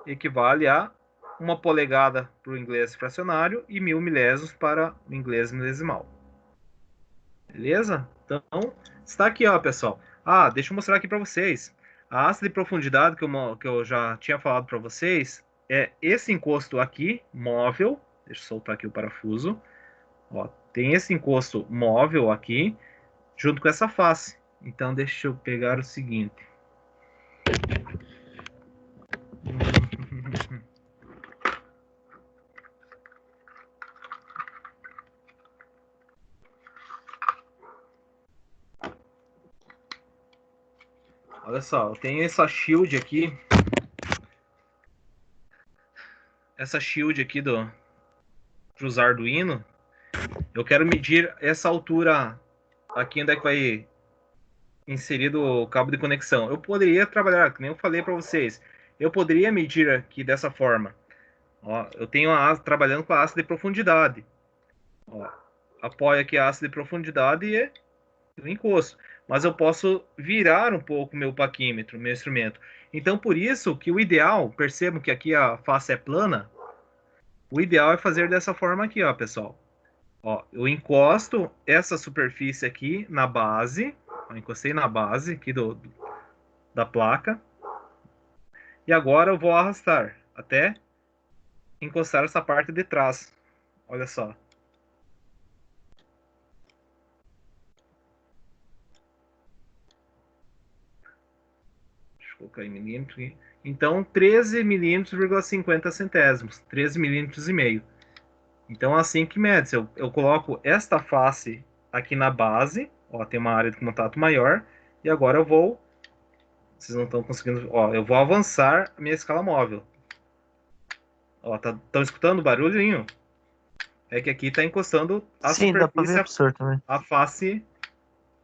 equivale a uma polegada para o inglês fracionário e 1000 milésimos para o inglês milesimal. Beleza? Então, está aqui, ó, pessoal. Ah, deixa eu mostrar aqui para vocês. A haste de profundidade que eu já tinha falado para vocês é esse encosto aqui, móvel. Deixa eu soltar aqui o parafuso. Ó, tem esse encosto móvel aqui. junto com essa face. Então, deixa eu pegar o seguinte. Olha só, eu tenho essa shield aqui. Essa shield aqui dos Arduino. Eu quero medir essa altura aqui onde é que vai inserido o cabo de conexão. Eu poderia trabalhar, que nem eu falei para vocês. Eu poderia medir aqui dessa forma. Ó, eu tenho trabalhando com a haste de profundidade. Ó, apoio aqui a haste de profundidade e eu encosto. Mas eu posso virar um pouco meu paquímetro, meu instrumento. Então, por isso que o ideal, percebam que aqui a face é plana, o ideal é fazer dessa forma aqui, ó, pessoal. Ó, eu encosto essa superfície aqui na base, ó, encostei na base aqui da placa, e agora eu vou arrastar até encostar essa parte de trás. Olha só. Colocar em milímetros aqui. Então, 13 milímetros,50 centésimos. 13 milímetros e meio. Então, assim que mede. Eu coloco esta face aqui na base. Ó, tem uma área de contato maior. E agora eu vou... Vocês não estão conseguindo... Ó, eu vou avançar a minha escala móvel. Ó, estão escutando o barulhinho? É que aqui está encostando a Sim, dá pra ver, superfície, professor, também. a face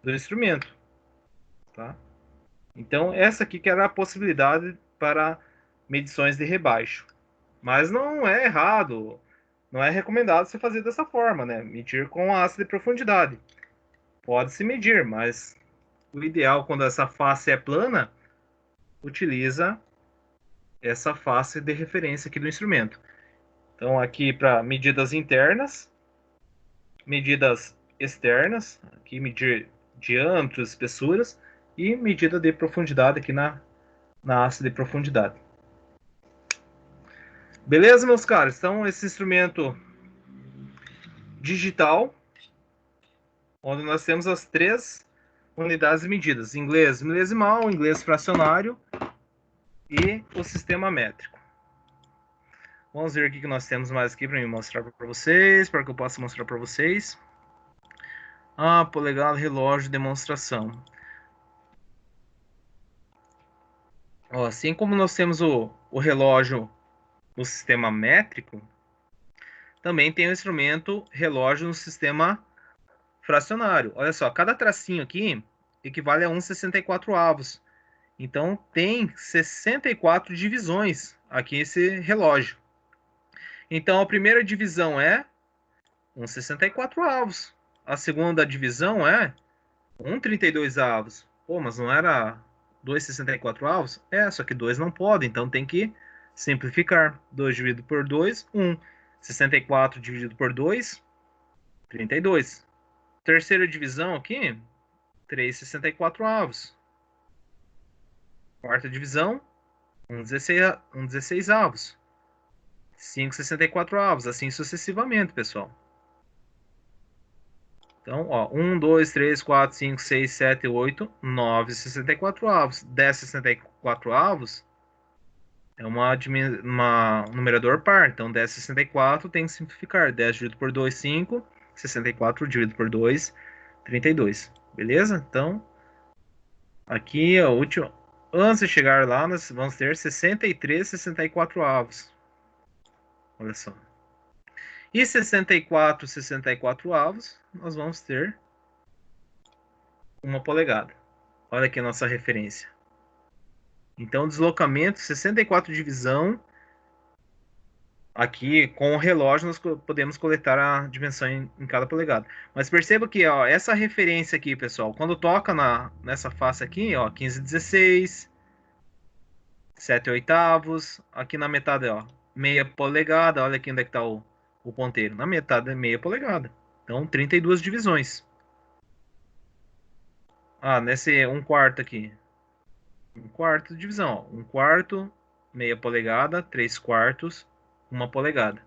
do instrumento. Tá? Então, essa aqui que era a possibilidade para medições de rebaixo. Mas não é errado, não é recomendado você fazer dessa forma, né? Medir com a haste de profundidade. Pode-se medir, mas o ideal, quando essa face é plana, utiliza essa face de referência aqui do instrumento. Então, aqui para medidas internas, medidas externas, aqui medir diâmetros, espessuras, e medida de profundidade aqui na haste de profundidade. Beleza, meus caros? Então, esse instrumento digital, onde nós temos as 3 unidades de medidas: inglês milesimal, inglês fracionário e o sistema métrico. Vamos ver o que nós temos mais aqui para me mostrar para vocês, para que eu possa mostrar para vocês. Polegada, relógio, demonstração. Ó, assim como nós temos o relógio no sistema métrico, também tem o instrumento relógio no sistema fracionário. Olha só, cada tracinho aqui equivale a 1,64 avos. Então, tem 64 divisões aqui esse relógio. Então, a primeira divisão é 1,64 avos. A segunda divisão é 1,32 avos. Pô, mas não era 2,64 avos? Só que 2 não pode, então tem que simplificar. 2 dividido por 2, 1. 64 dividido por 2, 32. Terceira divisão aqui, 3,64 avos. Quarta divisão, 1,16 avos. 5,64 avos, assim sucessivamente, pessoal. Então, ó, 1, 2, 3, 4, 5, 6, 7, 8, 9,64 avos. 10,64 avos é um numerador par. Então, 10,64 tem que simplificar. 10 dividido por 2, 5. 64 dividido por 2, 32. Beleza? Então, aqui é o último. Antes de chegar lá, nós vamos ter 63,64 avos. Olha só. E 64 avos, nós vamos ter 1 polegada. Olha aqui a nossa referência. Então, deslocamento, 64 divisão. Aqui, com o relógio, nós podemos coletar a dimensão em cada polegada. Mas perceba que, ó, essa referência aqui, pessoal, quando toca nessa face aqui, ó, 15/16, 7/8, aqui na metade, ó, meia polegada, olha aqui onde é que está o ponteiro. Na metade é meia polegada. Então, 32 divisões. Nesse 1/4 aqui. 1/4 de divisão, ó. 1/4, meia polegada, 3/4, 1 polegada.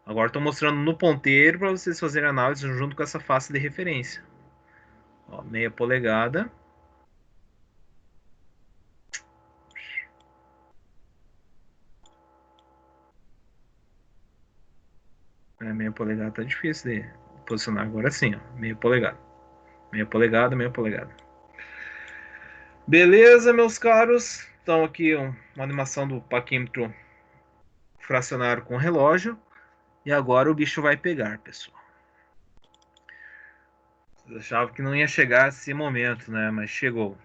Agora estou mostrando no ponteiro para vocês fazerem análise junto com essa face de referência. Ó, meia polegada. Meia polegada tá difícil de posicionar. Agora sim, ó. Meia polegada. Meia polegada, meia polegada. Beleza, meus caros. Então aqui uma animação do paquímetro fracionário com relógio. E agora o bicho vai pegar, pessoal. Eu achava que não ia chegar esse momento, né? Mas chegou.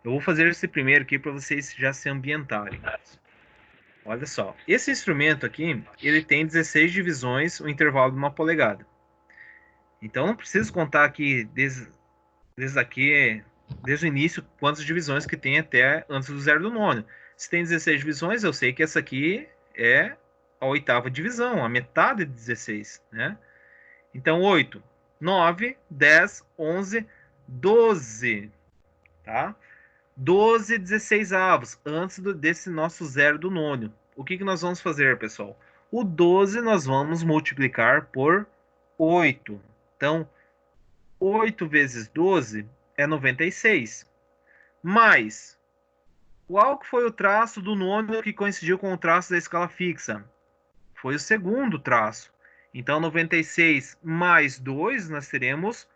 Eu vou fazer esse primeiro aqui para vocês já se ambientarem. Olha só. Esse instrumento aqui, ele tem 16 divisões, o intervalo de 1 polegada. Então não preciso contar aqui desde aqui, desde o início, quantas divisões que tem até antes do zero do nono. Se tem 16 divisões, eu sei que essa aqui é a 8ª divisão, a metade de 16, né? Então 8, 9, 10, 11, 12, tá? 12 16 avos, antes desse nosso zero do nono. O que nós vamos fazer, pessoal? O 12 nós vamos multiplicar por 8. Então, 8 vezes 12 é 96. Mais, qual foi o traço do nono que coincidiu com o traço da escala fixa? Foi o segundo traço. Então, 96 mais 2, nós teremos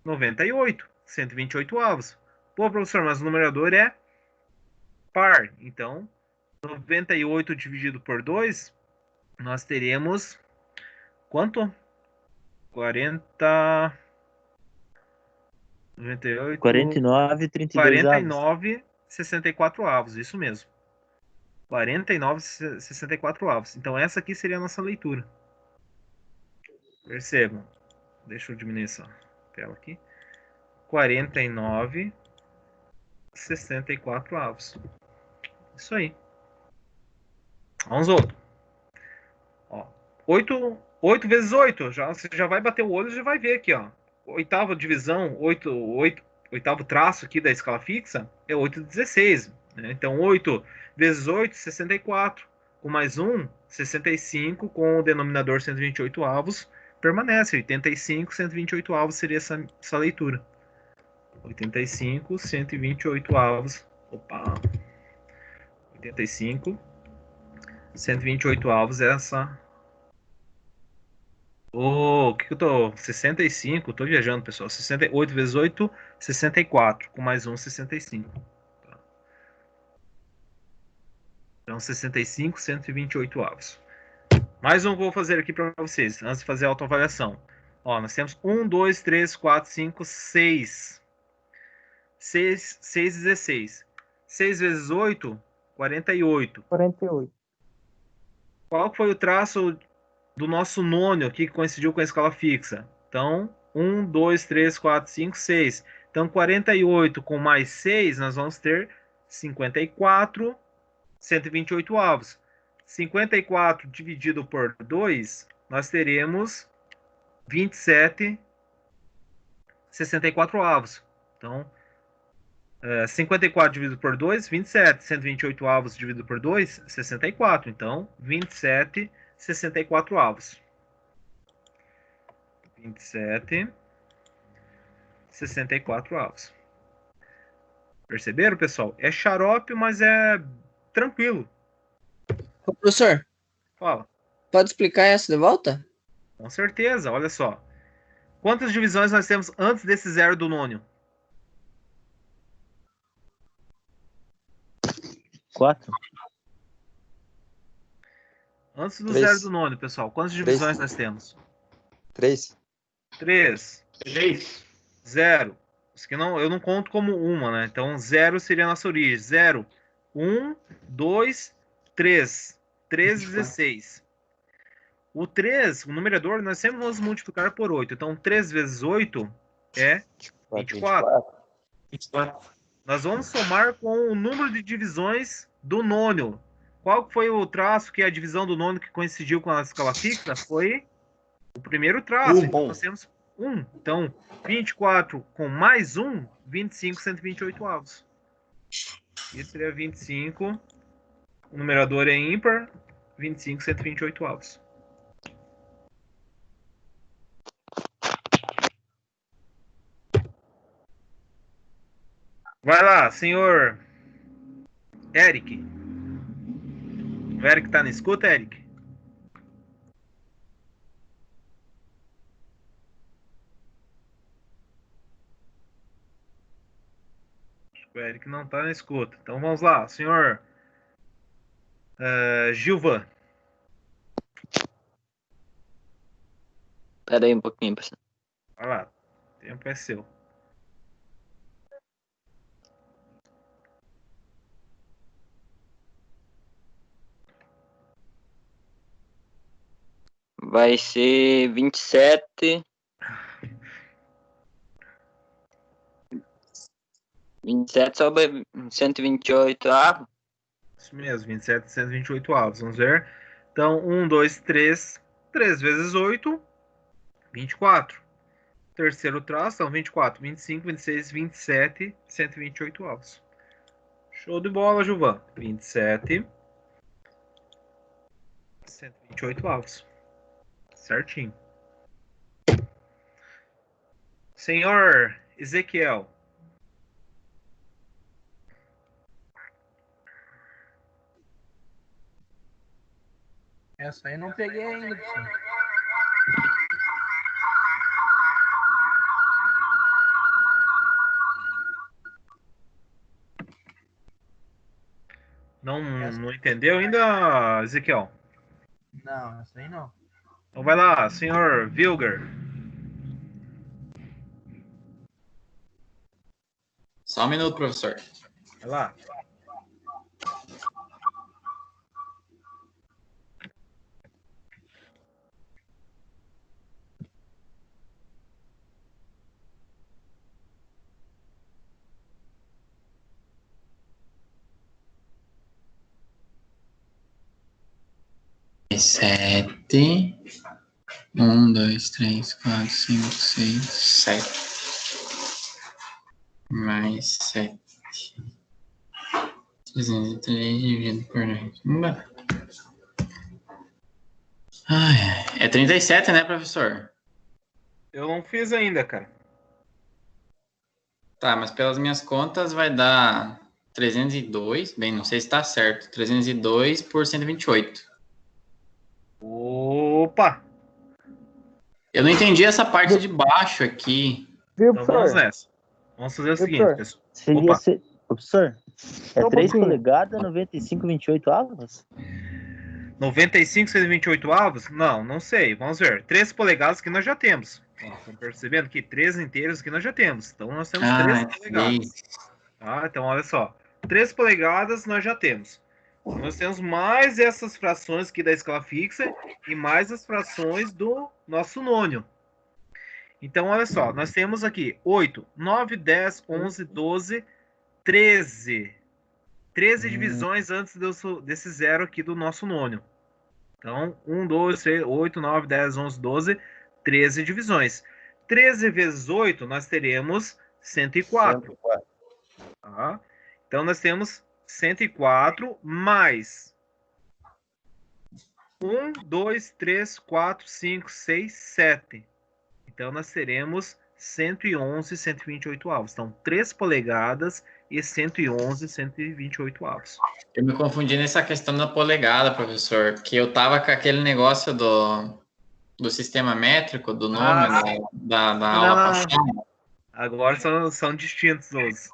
98, 128 avos. Pô, professor, mas o numerador é par. Então, 98 dividido por 2, nós teremos quanto? 40... 98... 49, 32 avos. 49, 64 avos, isso mesmo. 49, 64 avos. Então, essa aqui seria a nossa leitura. Percebam. Deixa eu diminuir essa tela aqui. 49, 64 avos. Isso aí. Vamos outro. Ó, 8 vezes 8. Você já vai bater o olho e já vai ver aqui, ó. 8ª divisão, 8º traço aqui da escala fixa é 8 16. Né? Então, 8 vezes 8, 64. Com mais 1, 65. Com o denominador 128 avos, permanece. 85, 128 avos seria essa leitura. 85, 128 avos. Opa! 85, 128 avos é essa. O que eu tô? 65, tô viajando, pessoal. 68 vezes 8, 64. Com mais 1, 65. Tá. Então, 65, 128 avos. Mais um que eu vou fazer aqui para vocês, antes de fazer a autoavaliação. Ó, nós temos 1, 2, 3, 4, 5, 6. 6, 16. 6 vezes 8, 48. 48. Qual foi o traço do nosso nono aqui que coincidiu com a escala fixa? Então, 1, 2, 3, 4, 5, 6. Então, 48 com mais 6, nós vamos ter 54, 128 avos. 54 dividido por 2, nós teremos 27, 64 avos. Então, 54 dividido por 2, 27. 128 avos dividido por 2, 64. Então, 27, 64 avos. 27, 64 avos. Perceberam, pessoal? É xarope, mas é tranquilo. Ô, professor, Fala. pode explicar essa de volta? Com certeza, olha só. Quantas divisões nós temos antes desse zero do nono? 4. Antes do 3. zero do nono, pessoal. Quantas divisões nós temos? 3. 3. 0. Isso aqui eu não conto como uma, né? Então, 0 seria a nossa origem. 0, 1, 2, 3. 3, 16. O 3, o numerador, nós sempre vamos multiplicar por 8. Então, 3 vezes 8 é 24. Nós vamos somar com o número de divisões do nono. Qual foi o traço que é a divisão do nono que coincidiu com a escala fixa? Foi o primeiro traço. Então, nós temos 1. Então, 24 com mais 1, 25, 128 avos. Isso seria 25. O numerador é ímpar. 25, 128 avos. Vai lá, senhor Eric. O Eric tá na escuta, Eric? O Eric não tá na escuta. Então vamos lá, senhor Gilvan. Pera aí um pouquinho, pessoal. Vai lá, o tempo é seu. Vai ser 27. 27 sobre 128 avos. Isso mesmo, 27, 128 avos. Vamos ver. Então, 1, 2, 3. 3 vezes 8, 24. Terceiro traço, então 24, 25, 26, 27, 128 avos. Show de bola, Gilvan. 27, 128 avos. Certinho. Senhor Ezequiel. Essa aí não peguei ainda. Não entendeu ainda, Ezequiel? Não, essa aí não. Então vai lá, senhor Vilger. Só um minuto, professor. Vai lá. Sete. 1, 2, 3, 4, 5, 6, 7. Mais 7. 303 dividido por 2. É 37, né, professor? Eu não fiz ainda, cara. Tá, mas pelas minhas contas vai dar 302. Bem, não sei se tá certo. 302 por 128. Opa! Eu não entendi essa parte de baixo aqui. Viu, Então vamos nessa. Vamos fazer o seguinte, Doutor, pessoal. Seria Opa. ser... Ô, professor, é Só um 3 pouquinho. polegadas, 95, 28 avos? 95, 128 avos? Não sei. Vamos ver. 3 polegadas que nós já temos. Ó, estão percebendo que 3 inteiros que nós já temos. Então nós temos 3 polegadas. Tá? Então olha só. 3 polegadas nós já temos. Nós temos mais essas frações aqui da escala fixa e mais as frações do nosso nônio. Então olha só. Nós temos aqui 8, 9, 10, 11, 12, 13. 13 divisões antes desse zero aqui do nosso nônio. Então, 1, 2, 3, 8, 9, 10, 11, 12, 13 divisões. 13 vezes 8, nós teremos 104. Tá? Então, nós temos 104 mais 1, 2, 3, 4, 5, 6, 7. Então, nós teremos 111, 128 avos. Então, 3 polegadas e 111, 128 avos. Eu me confundi nessa questão da polegada, professor, que eu tava com aquele negócio do sistema métrico, do nome da aula passada. Agora são distintos os.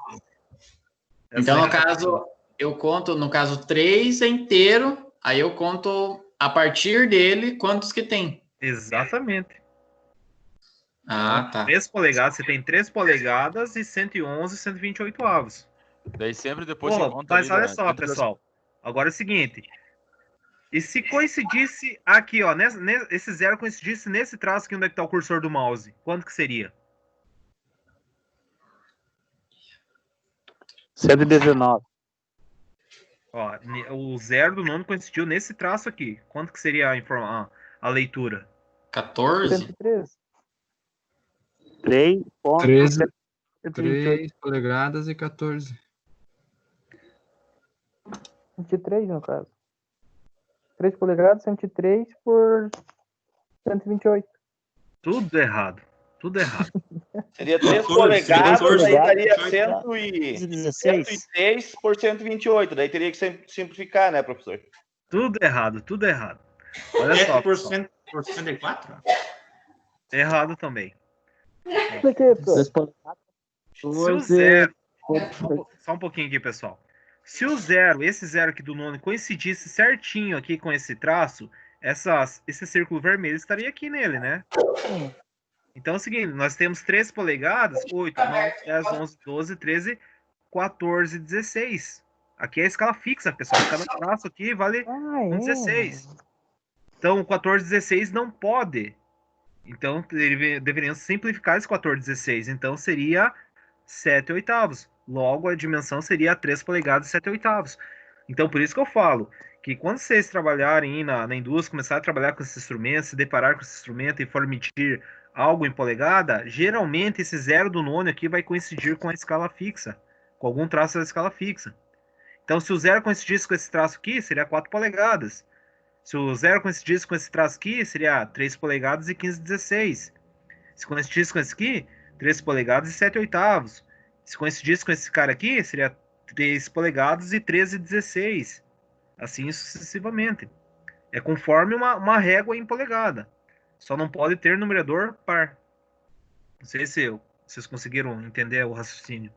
Então, no caso, eu conto, no caso, 3 é inteiro, aí eu conto a partir dele quantos que tem. Exatamente. Ah, tá. 3 polegadas, você tem 3 polegadas e 111, 128 avos. Daí sempre depois você conta mas ali, olha né? só, pessoal. Agora é o seguinte. E se coincidisse aqui, ó, esse zero coincidisse nesse traço aqui onde é que tá o cursor do mouse, quanto que seria? 119. Ó, o zero do nono coincidiu nesse traço aqui. Quanto que seria a leitura? 14? 113. 3 pontos. 13, 3 polegadas e 14. 23, no caso. 3 polegadas, 103 por 128. Tudo errado. Tudo errado. Seria 3 14, polegadas, 14, daí daria 16. 106 por 128. Daí teria que simplificar, né, professor? Tudo errado, tudo errado. Olha só, 7% por 64? errado também. Por quê, pô? 2 polegadas. Se o 14. zero, só um pouquinho aqui, pessoal. Se o zero, esse zero aqui do nono, coincidisse certinho aqui com esse traço, esse círculo vermelho estaria aqui nele, né? Então é o seguinte, nós temos 3 polegadas, 8, 9, 10, 11, 12, 13, 14, 16. Aqui é a escala fixa, pessoal. Cada traço aqui vale 16. Então, o 14, 16 não pode. Então, deveríamos simplificar esse 14, 16. Então, seria 7 oitavos. Logo, a dimensão seria 3 polegadas e 7 oitavos. Então, por isso que eu falo que quando vocês trabalharem aí na indústria, começar a trabalhar com esse instrumento, se deparar com esse instrumento e for medir algo em polegada, geralmente esse zero do nono aqui vai coincidir com a escala fixa, com algum traço da escala fixa. Então, se o zero coincidisse com esse traço aqui, seria 4 polegadas. Se o zero coincidisse com esse traço aqui, seria 3 polegadas e 15, 16. Se coincidisse com esse aqui, 3 polegadas e 7 oitavos. Se coincidisse com esse cara aqui, seria 3 polegadas e 13, 16. Assim sucessivamente. É conforme uma régua em polegada. Só não pode ter numerador par. Não sei se vocês conseguiram entender o raciocínio.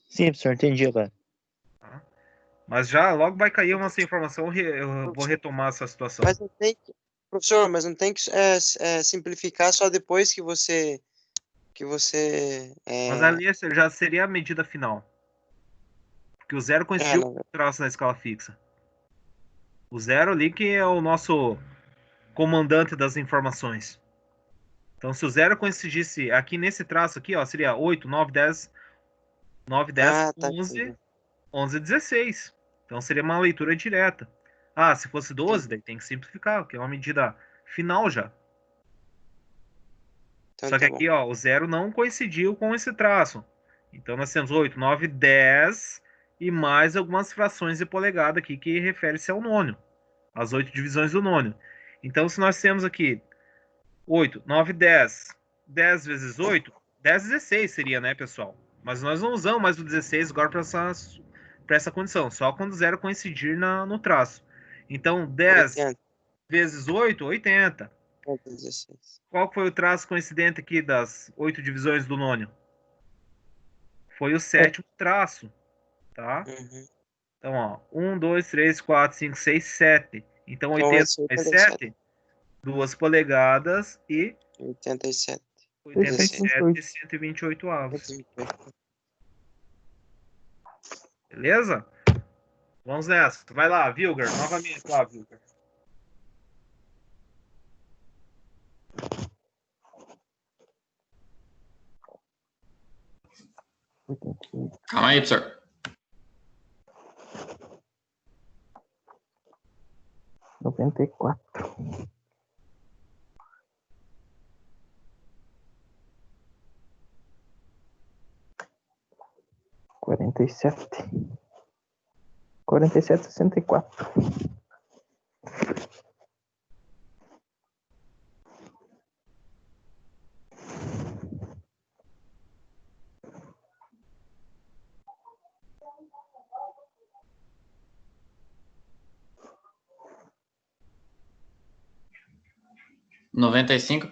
Sim, professor, entendi agora. Mas já logo vai cair uma informação, eu vou retomar essa situação. Mas não tem que, professor, mas não tem que simplificar só depois que você Mas ali já seria a medida final. Porque o zero coincidiu com o traço na escala fixa. O zero ali que é o nosso comandante das informações. Então, se o zero coincidisse aqui nesse traço aqui, ó, seria 8, 9, 10, 11, 11, 16. Então, seria uma leitura direta. Ah, se fosse 12, daí tem que simplificar, porque é uma medida final já. Então, só que aqui, ó, o zero não coincidiu com esse traço. Então, nós temos 8, 9, 10 e mais algumas frações de polegada aqui que refere-se ao nônio. As 8 divisões do nônio. Então, se nós temos aqui 8, 9, 10. 10 vezes 8, 10, 16 seria, né, pessoal? Mas nós não usamos mais o 16 agora para essa condição. Só quando o zero coincidir no traço. Então, 10 vezes 8, 80. 16. Qual foi o traço coincidente aqui das 8 divisões do nônio? Foi o 7º traço, tá? Então, ó, 1, 2, 3, 4, 5, 6, 7. Então, 80 mais 7, 2 polegadas e 87. 87 e 128 avos. Beleza? Vamos nessa. Vai lá, Vilgar. Novamente lá, Vilgar. Calma aí, professor. R$94. R$47, 64.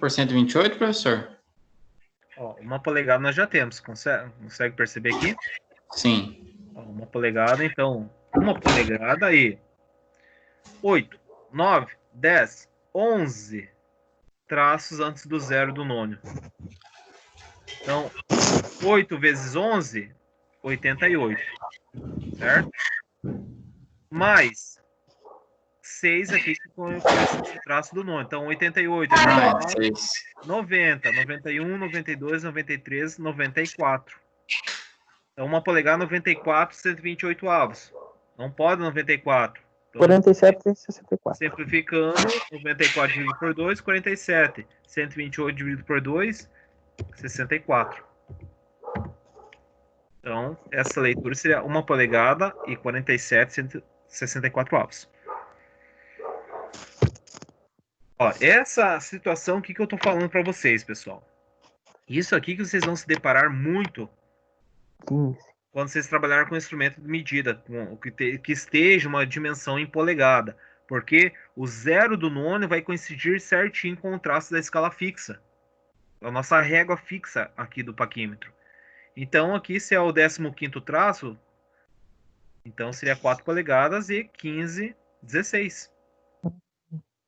por 128, professor? Ó, uma polegada nós já temos. Consegue perceber aqui? Sim. Ó, uma polegada, então. Uma polegada aí. 8, 9, 10, 11 traços antes do zero do nônio. Então, 8 vezes 11, 88. Certo? Mais 6 aqui com esse traço do nônio. Então, 88, 89, 90, 91, 92, 93, 94. Então, uma polegada, 94, 128 avos. Não pode 94. Então, 47 e 64. simplificando, 94 dividido por 2, 47. 128 dividido por 2, 64. Então, essa leitura seria 1 polegada e 47, 164 avos. Ó, essa situação aqui que eu tô falando para vocês, pessoal. Isso aqui que vocês vão se deparar muito 15. quando vocês trabalharem com instrumento de medida, que esteja uma dimensão em polegada. Porque o 0 do nono vai coincidir certinho com o traço da escala fixa. A nossa régua fixa aqui do paquímetro. Então, aqui, se é o 15º traço, então seria 4 polegadas e 15, 16.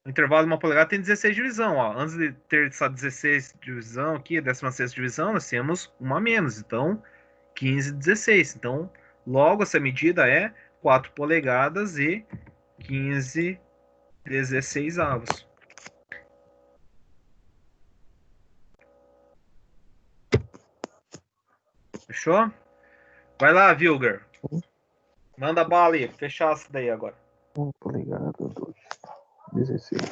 O intervalo de uma polegada tem 16 divisão. Ó. Antes de ter essa 16 divisão aqui, a 16ª divisão, nós temos uma a menos. Então, 15, 16. Então, logo, essa medida é 4 polegadas e 15, 16 avos. Fechou? Vai lá, Vilger. Manda bala aí. Fechar isso daí agora. 1 polegada, 2, 16,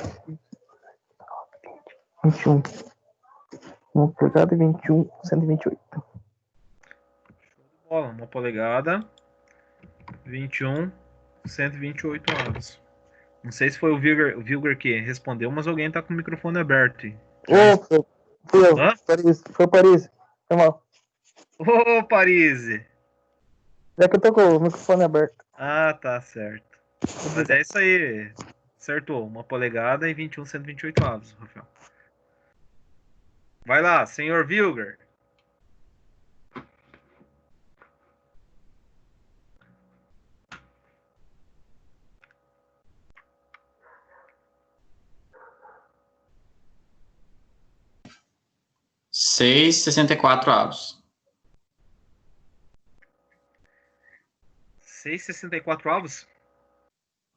21. 1 polegada e 21, 128. Bola, 1 polegada, 21, 128 avos. Não sei se foi o Vilger que respondeu, mas alguém tá com o microfone aberto. Ô, foi eu. Hã? Paris. Foi o Paris. Foi mal. Ô, Parise! Já que eu tô com o microfone aberto. Ah, tá certo. Mas é isso aí. Acertou. 1 polegada e 21, 128 avos, Rafael. Vai lá, senhor Vilger. Seis 64 avos. 6,64 avos?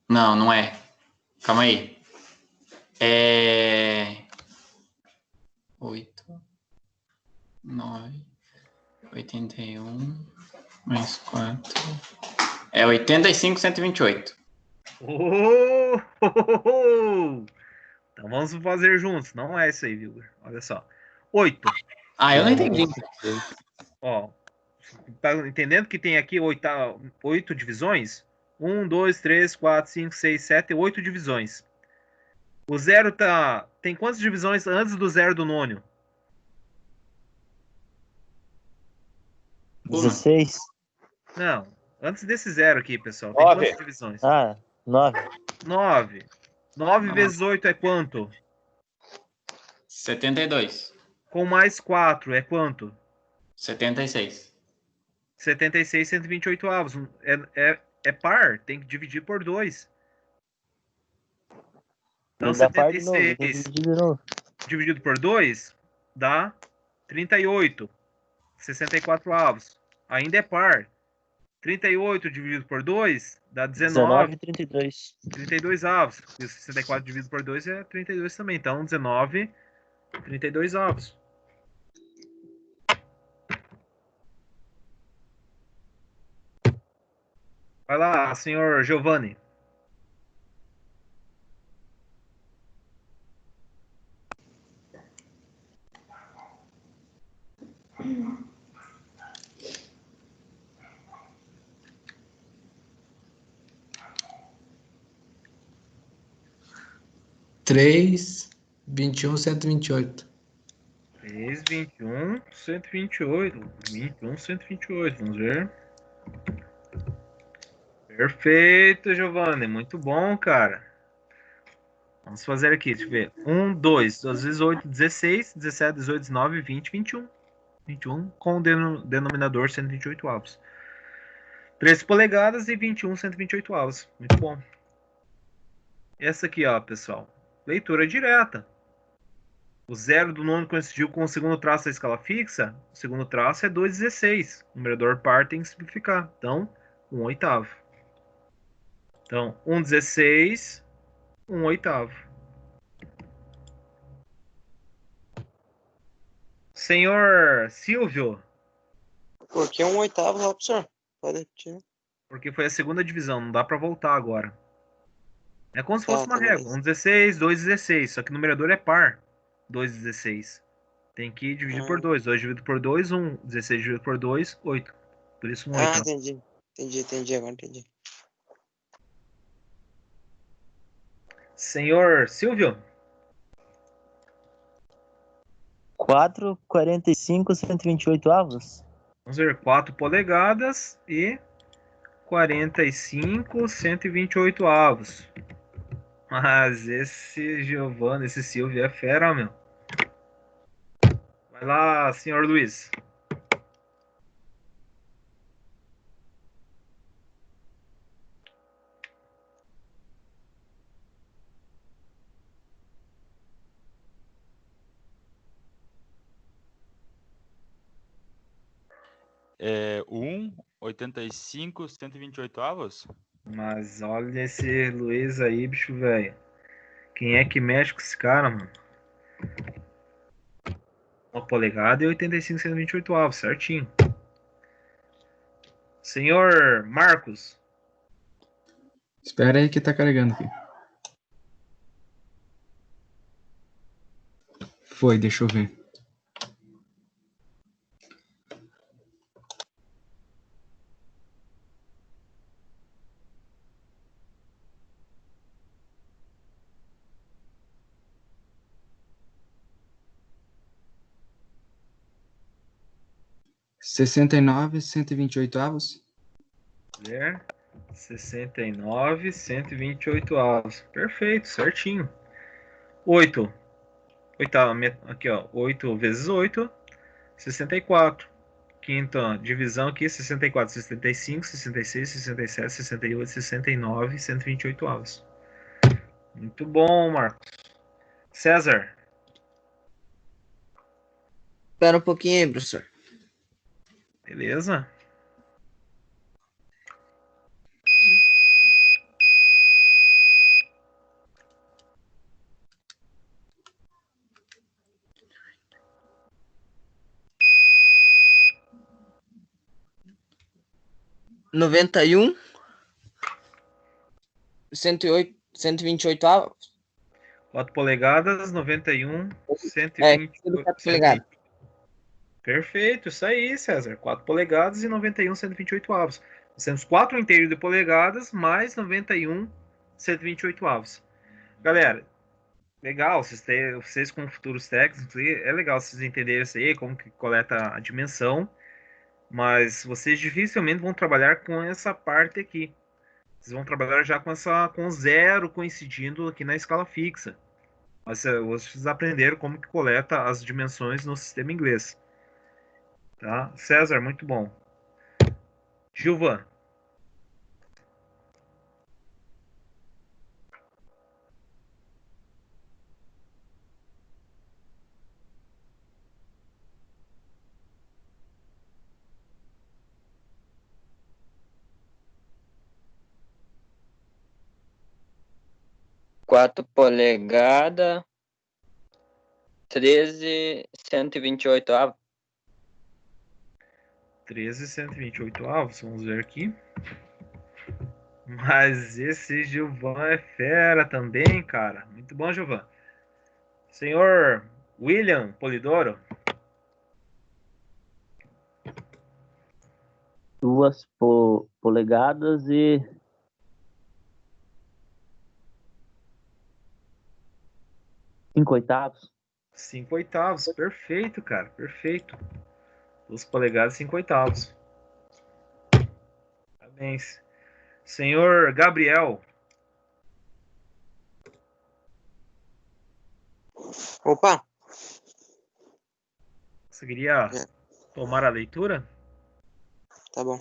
Não, não é. Calma aí. É 8, 9, 81, mais 4. É 85, 128. Oh! Então vamos fazer juntos. Não é isso aí, Vilger. Olha só. 8. Ah, eu não entendi. Ó, tá entendendo que tem aqui 8 divisões? 1, 2, 3, 4, 5, 6, 7, 8 divisões. O 0 tem quantas divisões antes do 0 do nônio? 16. Não, antes desse 0 aqui, pessoal. Tem 9. quantas divisões? Ah, 9. 9. 9 vezes 8 é quanto? 72. Com mais 4 é quanto? 76. 76, 128 avos. É par, tem que dividir por 2. Então, Dá par de novo, 76 tem que dividir de novo. dividido por 2 dá 38. 64 avos. Ainda é par. 38 dividido por 2 dá 19 e 32. 32 avos. E 64 dividido por 2 é 32 também. Então, 19, 32 avos. Vai lá, senhor Giovanni. Três, 21, 128. 3, 21, 128. 21, 128. Vamos ver. Perfeito, Giovanni. Muito bom, cara. Vamos fazer aqui, deixa eu ver. 1, 2, 2 vezes 8, 16, 17, 18, 19, 20, 21. 21 com o denominador 128 avos. 3 polegadas e 21, 128 avos. Muito bom. Essa aqui, ó, pessoal. Leitura direta. O 0 do nono coincidiu com o segundo traço da escala fixa. O segundo traço é 2,16. O numerador par tem que simplificar. Então, 1/8. Então, 1,16, 1/8. Senhor Silvio. Por que 1/8 lá, professor? Pode repetir. Porque foi a segunda divisão, não dá para voltar agora. É como se fosse uma beleza. régua. 1,16, 2,16. Só que o numerador é par. 2,16. Tem que dividir por 2. 2 dividido por 2, 1. 16 dividido por 2, 8. Por isso 1/8. Entendi. Entendi, agora entendi. Senhor Silvio. 4, 45, 128 avos. Vamos ver, 4 polegadas e 45, 128 avos. Mas esse Giovanni, esse Silvio é fera, meu. Vai lá, senhor Luiz. É 85, 128 avos? Mas olha esse Luiz aí, bicho velho. Quem é que mexe com esse cara, mano? 1 polegada e 85, 128 avos, certinho. Senhor Marcos. Espera aí que tá carregando aqui. Foi, deixa eu ver. Sessenta e nove, 128 avos. 69, 128 avos. Perfeito, certinho. 8. Aqui, ó. 8 vezes 8, 64. Quinta divisão aqui, 64, 65, 66, 67, 68, 69, 128 avos. Muito bom, Marcos. César. Espera um pouquinho aí, professor. Beleza? (91) 128 avos. 4 polegadas, 91, 120. 4 polegadas. Perfeito, isso aí, César. 4 polegadas e 91, 128 avos. Nós temos 4 inteiros de polegadas, mais 91, 128 avos. Galera, legal, vocês com futuros técnicos, é legal vocês entenderem isso aí, como que coleta a dimensão, mas vocês dificilmente vão trabalhar com essa parte aqui. Vocês vão trabalhar já com zero coincidindo aqui na escala fixa. Mas vocês aprenderam como que coleta as dimensões no sistema inglês. Tá? César, muito bom. Gilvan. Quatro polegadas, 13, 128 avos. 13, 128 avos. Vamos ver aqui. Mas esse Gilvan é fera também, cara. Muito bom, Gilvan. Senhor William Polidoro. 2 polegadas e 5 oitavos. 5 oitavos. Perfeito, cara. Perfeito. 2 polegadas e 5 oitavos. Parabéns. Senhor Gabriel. Opa! Conseguiria tomar a leitura? Tá bom.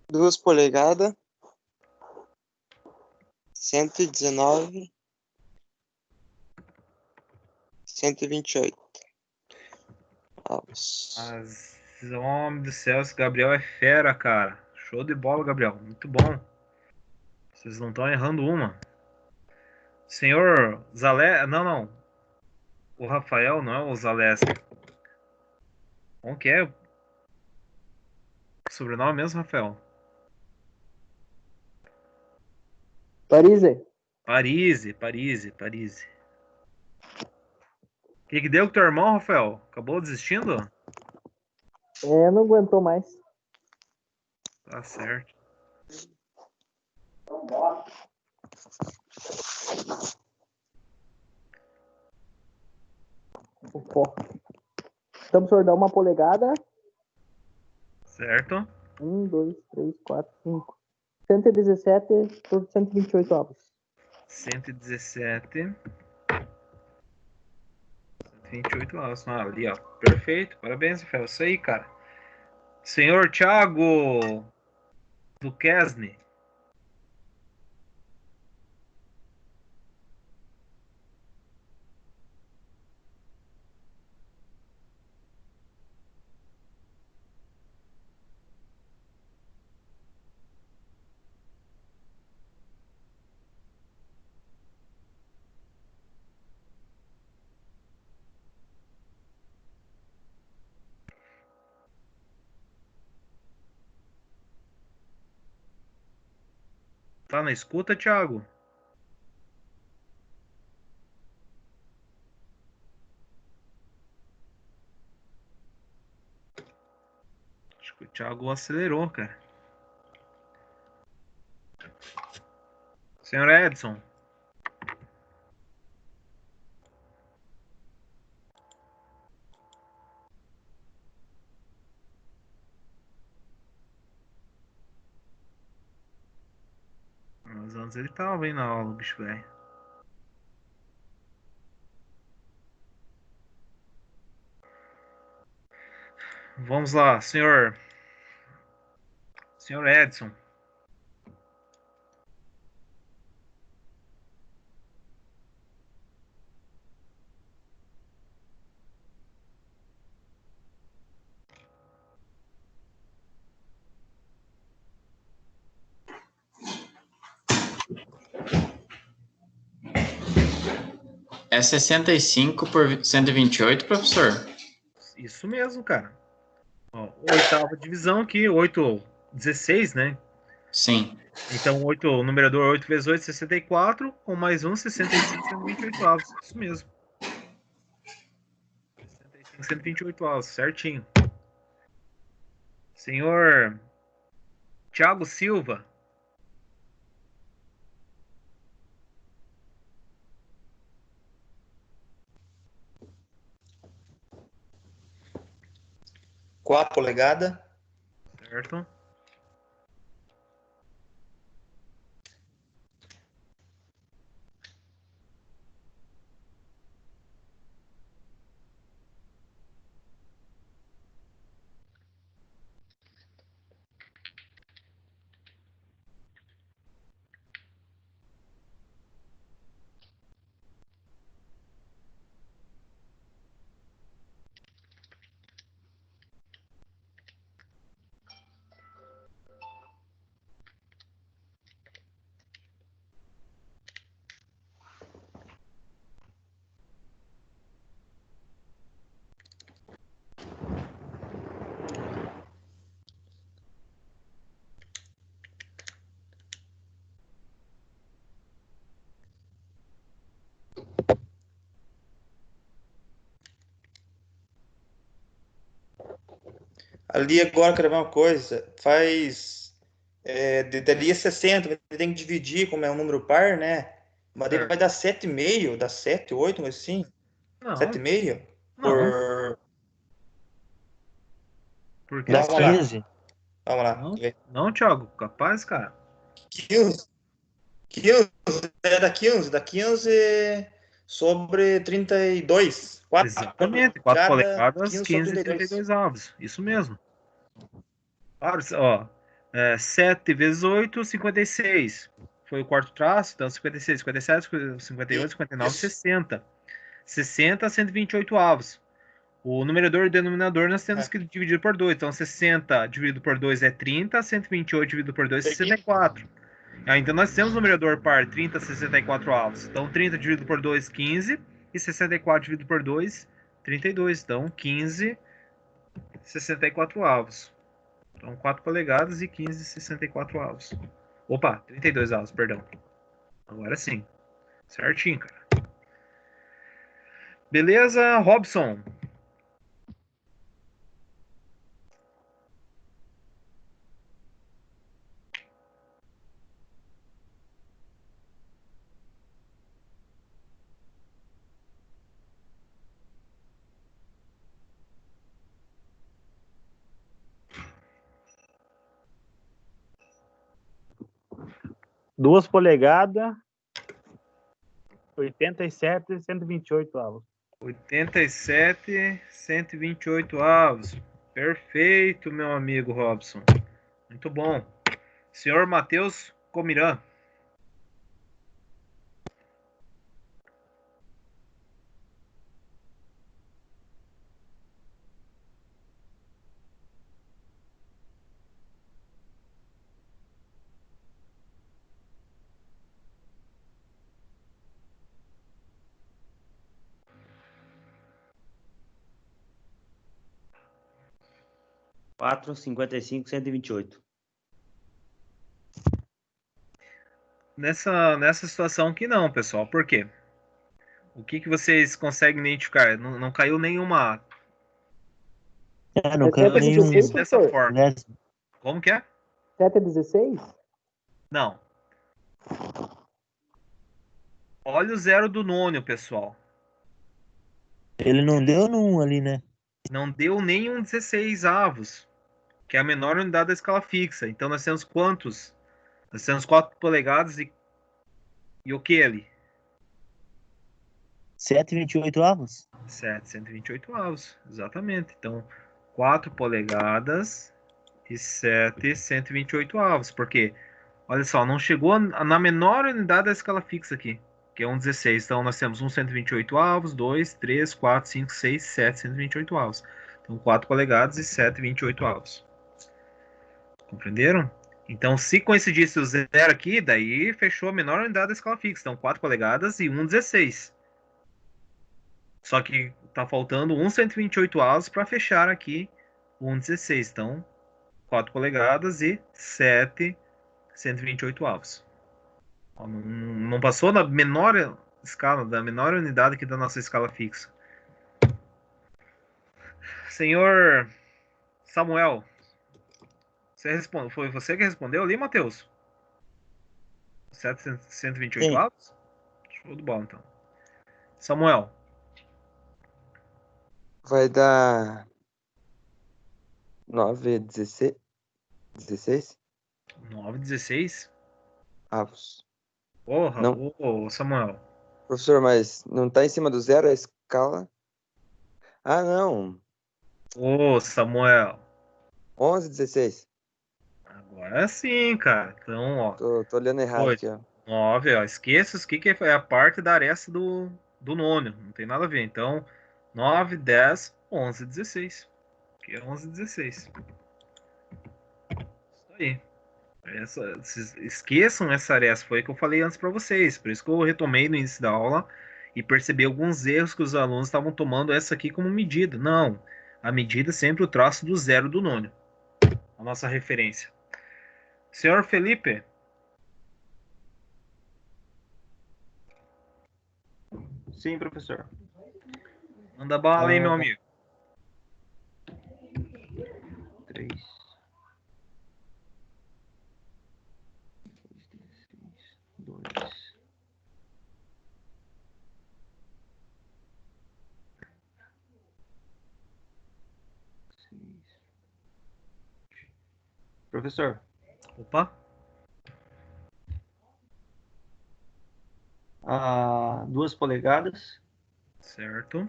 Duas polegadas, 119, 128. avos. Mas, homem do céu, esse Gabriel é fera, cara. Show de bola, Gabriel. Muito bom. Vocês não estão errando uma. Senhor Zalé... Não. O Rafael não é o Zaleski. Como que é? O sobrenome mesmo, Rafael? Parise. Parise. O que deu com teu irmão, Rafael? Acabou desistindo? Não aguentou mais. Tá certo. Então, senhor, dá uma polegada. Certo. 1, 2, 3, 4, 5. 117 por 128 avos. 117. 128 avos. Ah, ali, ó. Perfeito. Parabéns, Rafael. Isso aí, cara. Senhor Thiago Duquesne. Tá na escuta, Thiago? Acho que o Thiago acelerou, cara. Senhor Edson. Mas antes ele tava aí na aula, bicho velho. Vamos lá, senhor Edson. É 65 por 128, professor? Isso mesmo, cara. Ó, oitava divisão aqui, 8, 16, né? Sim. Então, o numerador 8 vezes 8, 64, com mais um, 65, 128 avos. Isso mesmo. 65, 128 avos, certinho. Senhor Thiago Silva. Quatro polegadas. Certo. Ali agora, quero ver uma coisa. Faz. Daria 60, tem que dividir, como é um número par, né? Mas daí vai dar 7,5, dá 7, 8, mas assim. Não. 7,5? Não. Porque dá 15. Vamos lá. Não, Thiago, capaz, cara. 15. Dá 15 sobre 32. 4 Exatamente, 4 polegadas, 15,32 avos. Isso mesmo. Claro, ó. 7 vezes 8, 56. Foi o quarto traço, então 56, 57, 58, 59, 60. 60 a 128 avos. O numerador e o denominador nós temos que dividir por 2. Então, 60 dividido por 2 é 30, 128 dividido por 2 é 64. Então, nós temos o numerador par 30, 64 avos. Então, 30 dividido por 2, 15. E 64 dividido por 2, 32. Então, 15, 64 avos. Então, 4 polegadas e 15, 64 avos. Opa, 32 avos, perdão. Agora sim. Certinho, cara. Beleza, Robson. Duas polegadas, 87 e 128 avos. 87, 128 avos. Perfeito, meu amigo Robson. Muito bom. Senhor Matheus Comirã. Quatro, 55, 128. Nessa situação aqui não, pessoal. Por quê? O que vocês conseguem identificar? Não caiu nenhuma. Não caiu nenhum. Dessa forma. Como que é? 7 a 16? Não. Olha o zero do nônio, pessoal. Ele não deu no 1 ali, né? Não deu nem um 16 avos, que é a menor unidade da escala fixa. Então nós temos quantos? Nós temos 4 polegadas e o que ali? 7,28 avos? 128 avos, exatamente. Então, 4 polegadas e 128 avos. Porque, olha só, não chegou na menor unidade da escala fixa aqui, que é um 16. Então, nós temos 128 avos, 2, 3, 4, 5, 6, 7, 128 avos. Então, 4 polegadas e 7,28 avos. Compreenderam? Então, se coincidisse o zero aqui, daí fechou a menor unidade da escala fixa. Então, 4 polegadas e 1,16. Só que tá faltando 128 avos para fechar aqui o 1,16. Então, 4 polegadas e 128 avos. Não passou na menor escala, da menor unidade aqui da nossa escala fixa. Senhor Samuel, foi você que respondeu ali, Matheus? 128 Sim. avos? Show de bola, então. Samuel. Vai dar 9, 16? 16? 9, 16? Avos. Porra, Não. ô, Samuel. Professor, mas não tá em cima do zero a escala? Ah, não. Ô, Samuel. 11, 16. Agora sim, cara. Então, ó. Tô olhando errado aqui, ó. 9, ó. Esqueça o que é a parte da aresta do nônio. Não tem nada a ver. Então, 9, 10, 11, 16. Que é 11, 16. Isso aí. Esqueçam essa aresta. Foi o que eu falei antes para vocês. Por isso que eu retomei no início da aula e percebi alguns erros que os alunos estavam tomando essa aqui como medida. Não. A medida é sempre o traço do zero do nônio. A nossa referência. Senhor Felipe. Sim, professor. Manda bala aí, meu amigo. 3. 2. Professor. Opa. 2 polegadas. Certo.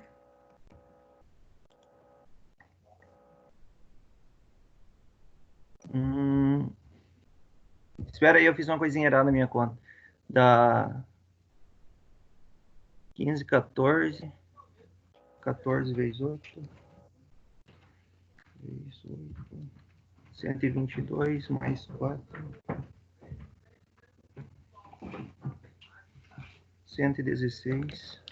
Espera aí, eu fiz uma coisinha errada na minha conta. Dá 15, 14. 14 vezes 8. 122 mais 4. 116.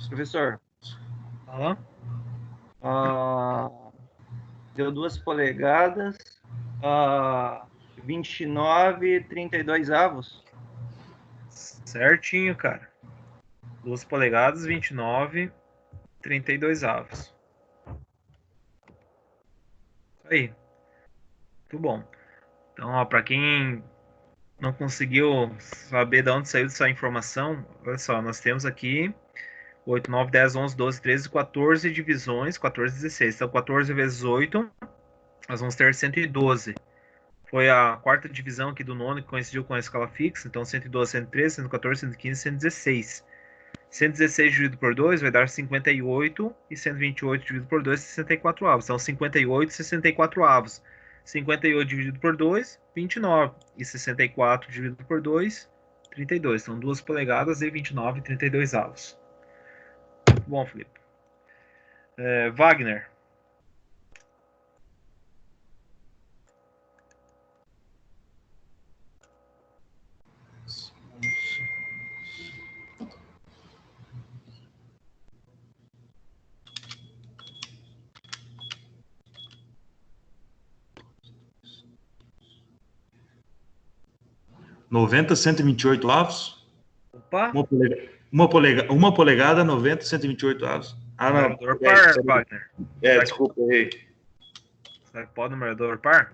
Professor, deu 2 polegadas, 29,32 avos. Certinho, cara. 2 polegadas, 29,32 avos. Isso aí. Muito bom. Então, ó, para quem não conseguiu saber de onde saiu essa informação, olha só, nós temos aqui 8, 9, 10, 11, 12, 13, 14 divisões, 14, 16. Então, 14 vezes 8, nós vamos ter 112. Foi a quarta divisão aqui do nono que coincidiu com a escala fixa. Então, 112, 113, 114, 115, 116. 116 dividido por 2 vai dar 58. E 128 dividido por 2, 64 avos. Então, 58 e 64 avos. 58 dividido por 2, 29. E 64 dividido por 2, 32. Então, 2 polegadas e 29 e 32 avos. Bom, Felipe. Wagner. Noventa, 128 avos. Opa! Uma polegada, 90, 128 avos. Numerador par, Wagner. Desculpa, errei. Será que pode numerador par?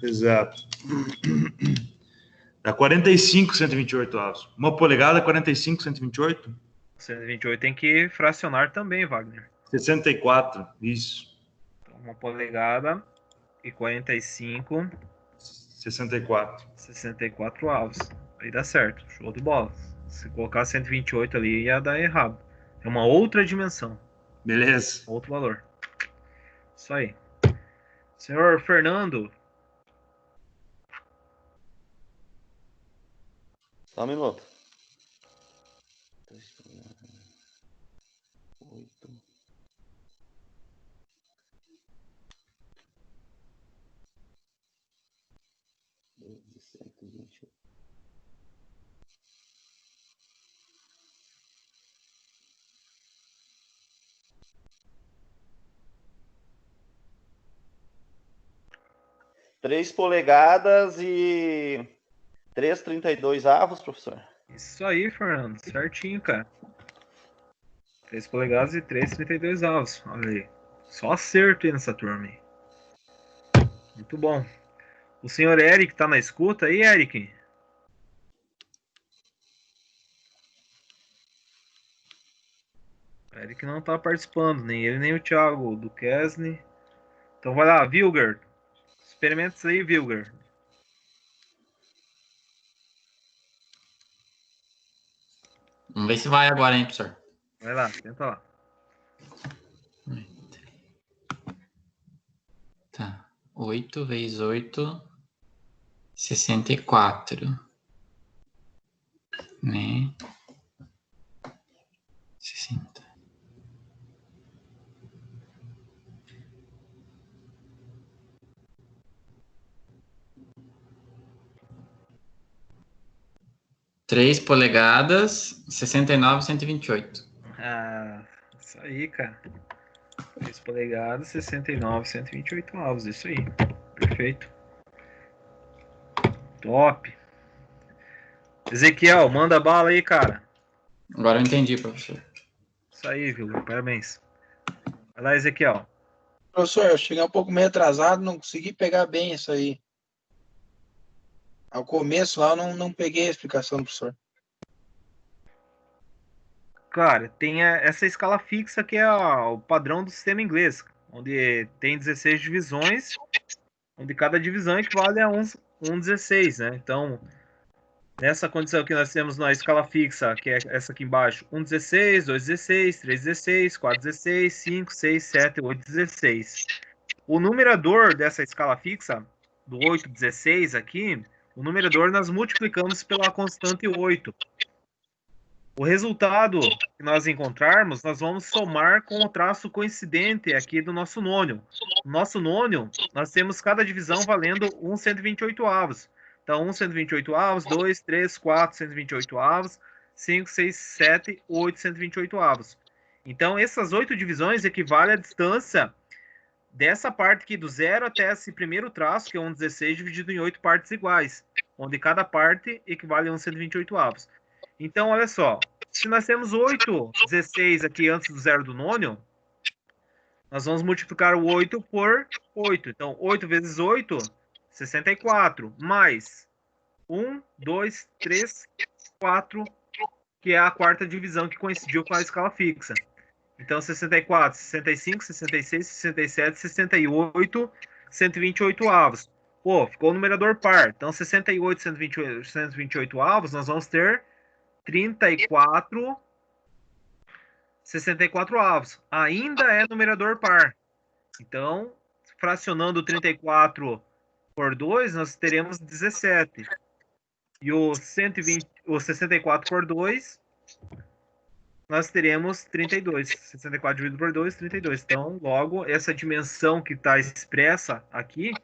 Exato. Dá 45, 128 avos. Uma polegada, 45, 128? 128 tem que fracionar também, Wagner. 64, isso. Então, uma polegada e 45. 64. 64 avos. Aí dá certo. Show de bola. Se colocar 128 ali, ia dar errado. É uma outra dimensão. Beleza. Outro valor. Isso aí. Senhor Fernando. Só um minuto. 3 polegadas e 3,32 avos, professor. Isso aí, Fernando. Certinho, cara. 3 polegadas e 3,32 avos. Olha aí. Só acerto aí nessa turma aí. Muito bom. O senhor Eric tá na escuta aí, Eric? O Eric não tá participando, nem ele, nem o Thiago do Kesney. Então vai lá, Vilger. Experimenta isso aí, Vilger. Vamos ver se vai agora, hein, professor? Vai lá, tenta lá. Tá. 8 vezes 8, 64. Né? 60. Três polegadas, 69, 128. Ah, isso aí, cara. 3 polegadas, 69, 128 avos. Isso aí. Perfeito. Top. Ezequiel, manda bala aí, cara. Agora eu entendi, professor. Isso aí, viu? Parabéns. Vai lá, Ezequiel. Professor, eu cheguei um pouco meio atrasado, não consegui pegar bem isso aí. Ao começo lá eu não peguei a explicação do professor. Cara, tem essa escala fixa que é o padrão do sistema inglês, onde tem 16 divisões, onde cada divisão equivale a um 16, né? Então, Nessa condição que nós temos na escala fixa, que é essa aqui embaixo, 1,16, 2,16, 3,16, 4,16, 5, 6, 7, 8,16. O numerador dessa escala fixa, do 8,16 aqui, o numerador nós multiplicamos pela constante 8. O resultado que nós encontrarmos, nós vamos somar com o traço coincidente aqui do nosso nônio. No nosso nônio, nós temos cada divisão valendo 1/128. Então, 1/128, 2, 3, 4, 128, 5, 6, 7, 8, 128. Então, essas 8 divisões equivalem à distância dessa parte aqui, do 0 até esse primeiro traço, que é 1,16, dividido em 8 partes iguais, onde cada parte equivale a 1/128. Então, olha só, se nós temos 8,16 aqui antes do zero do nônio, nós vamos multiplicar o 8 por 8. Então, 8 vezes 8, 64, mais 1, 2, 3, 4, que é a quarta divisão que coincidiu com a escala fixa. Então, 64, 65, 66, 67, 68, 128. Pô, ficou o numerador par. Então, 68, 128, nós vamos ter 34, 64. Ainda é numerador par. Então, fracionando 34 por 2, nós teremos 17. E o 64 por 2, nós teremos 32. 64 dividido por 2, 32. Então, logo, essa dimensão que está expressa aqui,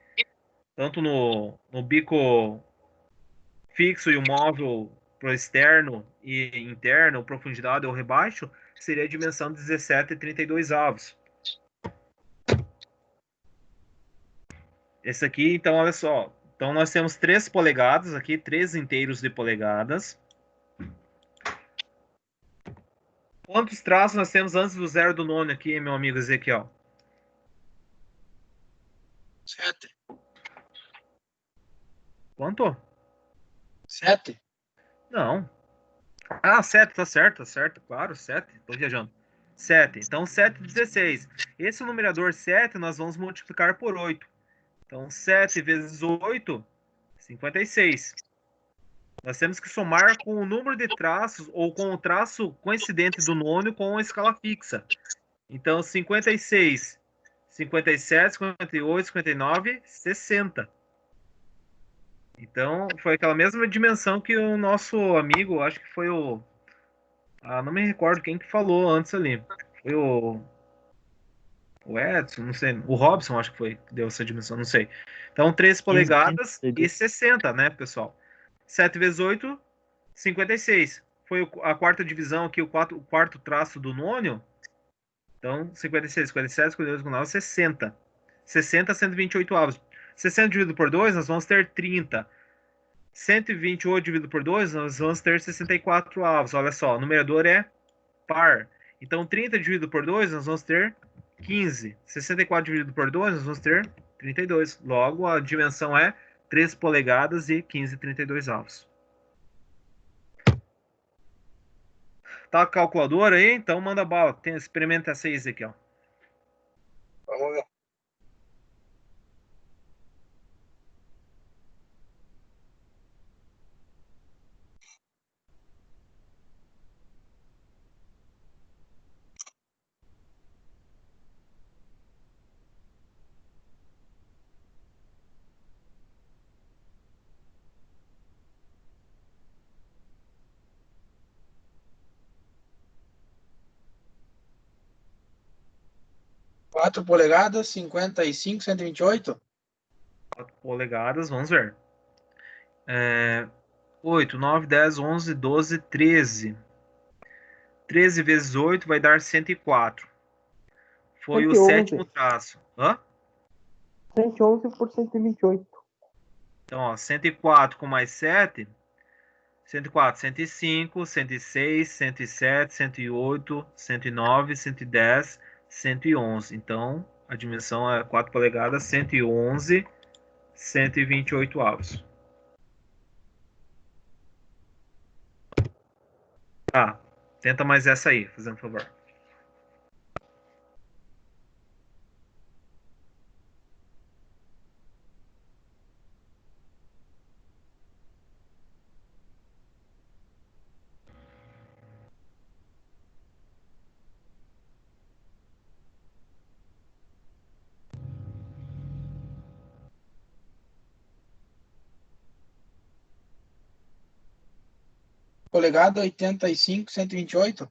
tanto no bico fixo e o móvel pro externo e interno, profundidade ou rebaixo, seria a dimensão 17,32. Esse aqui, então, olha só. Então, nós temos 3 polegadas aqui, 3 inteiros de polegadas. Quantos traços nós temos antes do zero do nônio aqui, meu amigo Ezequiel? 7. Quanto? 7. Não. Ah, 7, tá certo, claro, 7, tô viajando. 7, então 7, 16. Esse numerador 7 nós vamos multiplicar por 8. Então 7 vezes 8, 56. Nós temos que somar com o número de traços ou com o traço coincidente do nônio com a escala fixa. Então 56, 57, 58, 59, 60. Então, foi aquela mesma dimensão que o nosso amigo, acho que foi o... não me recordo quem que falou antes ali. Foi o Edson, não sei. O Robson, acho que foi, que deu essa dimensão, não sei. Então, 3 polegadas e 60, né, pessoal? 7 vezes 8, 56. Foi a quarta divisão aqui, o quarto traço do nônio. Então, 56, 57, 58, 59, 60. 60, 128. 60 dividido por 2, nós vamos ter 30. 128 dividido por 2, nós vamos ter 64. Olha só, o numerador é par. Então, 30 dividido por 2, nós vamos ter 15. 64 dividido por 2, nós vamos ter 32. Logo, a dimensão é 3 polegadas e 15,32. Tá a calculadora aí? Então, manda bala. Experimenta essa aí, Ezequiel. Vamos ver. Quatro polegadas, 55, 128. 4 polegadas, vamos ver. 8, 9, 10, 11, 12, 13. 13 vezes 8 vai dar 104. Foi o 111. sétimo traço. Hã? 111 por 128. Então, ó, 104 com mais 7. 104, 105, 106, 107, 108, 109, 110, 111. Então, a dimensão é 4 polegadas, 111, 128 avos. Tá, tenta mais essa aí, fazendo favor. polegada, 85, 128.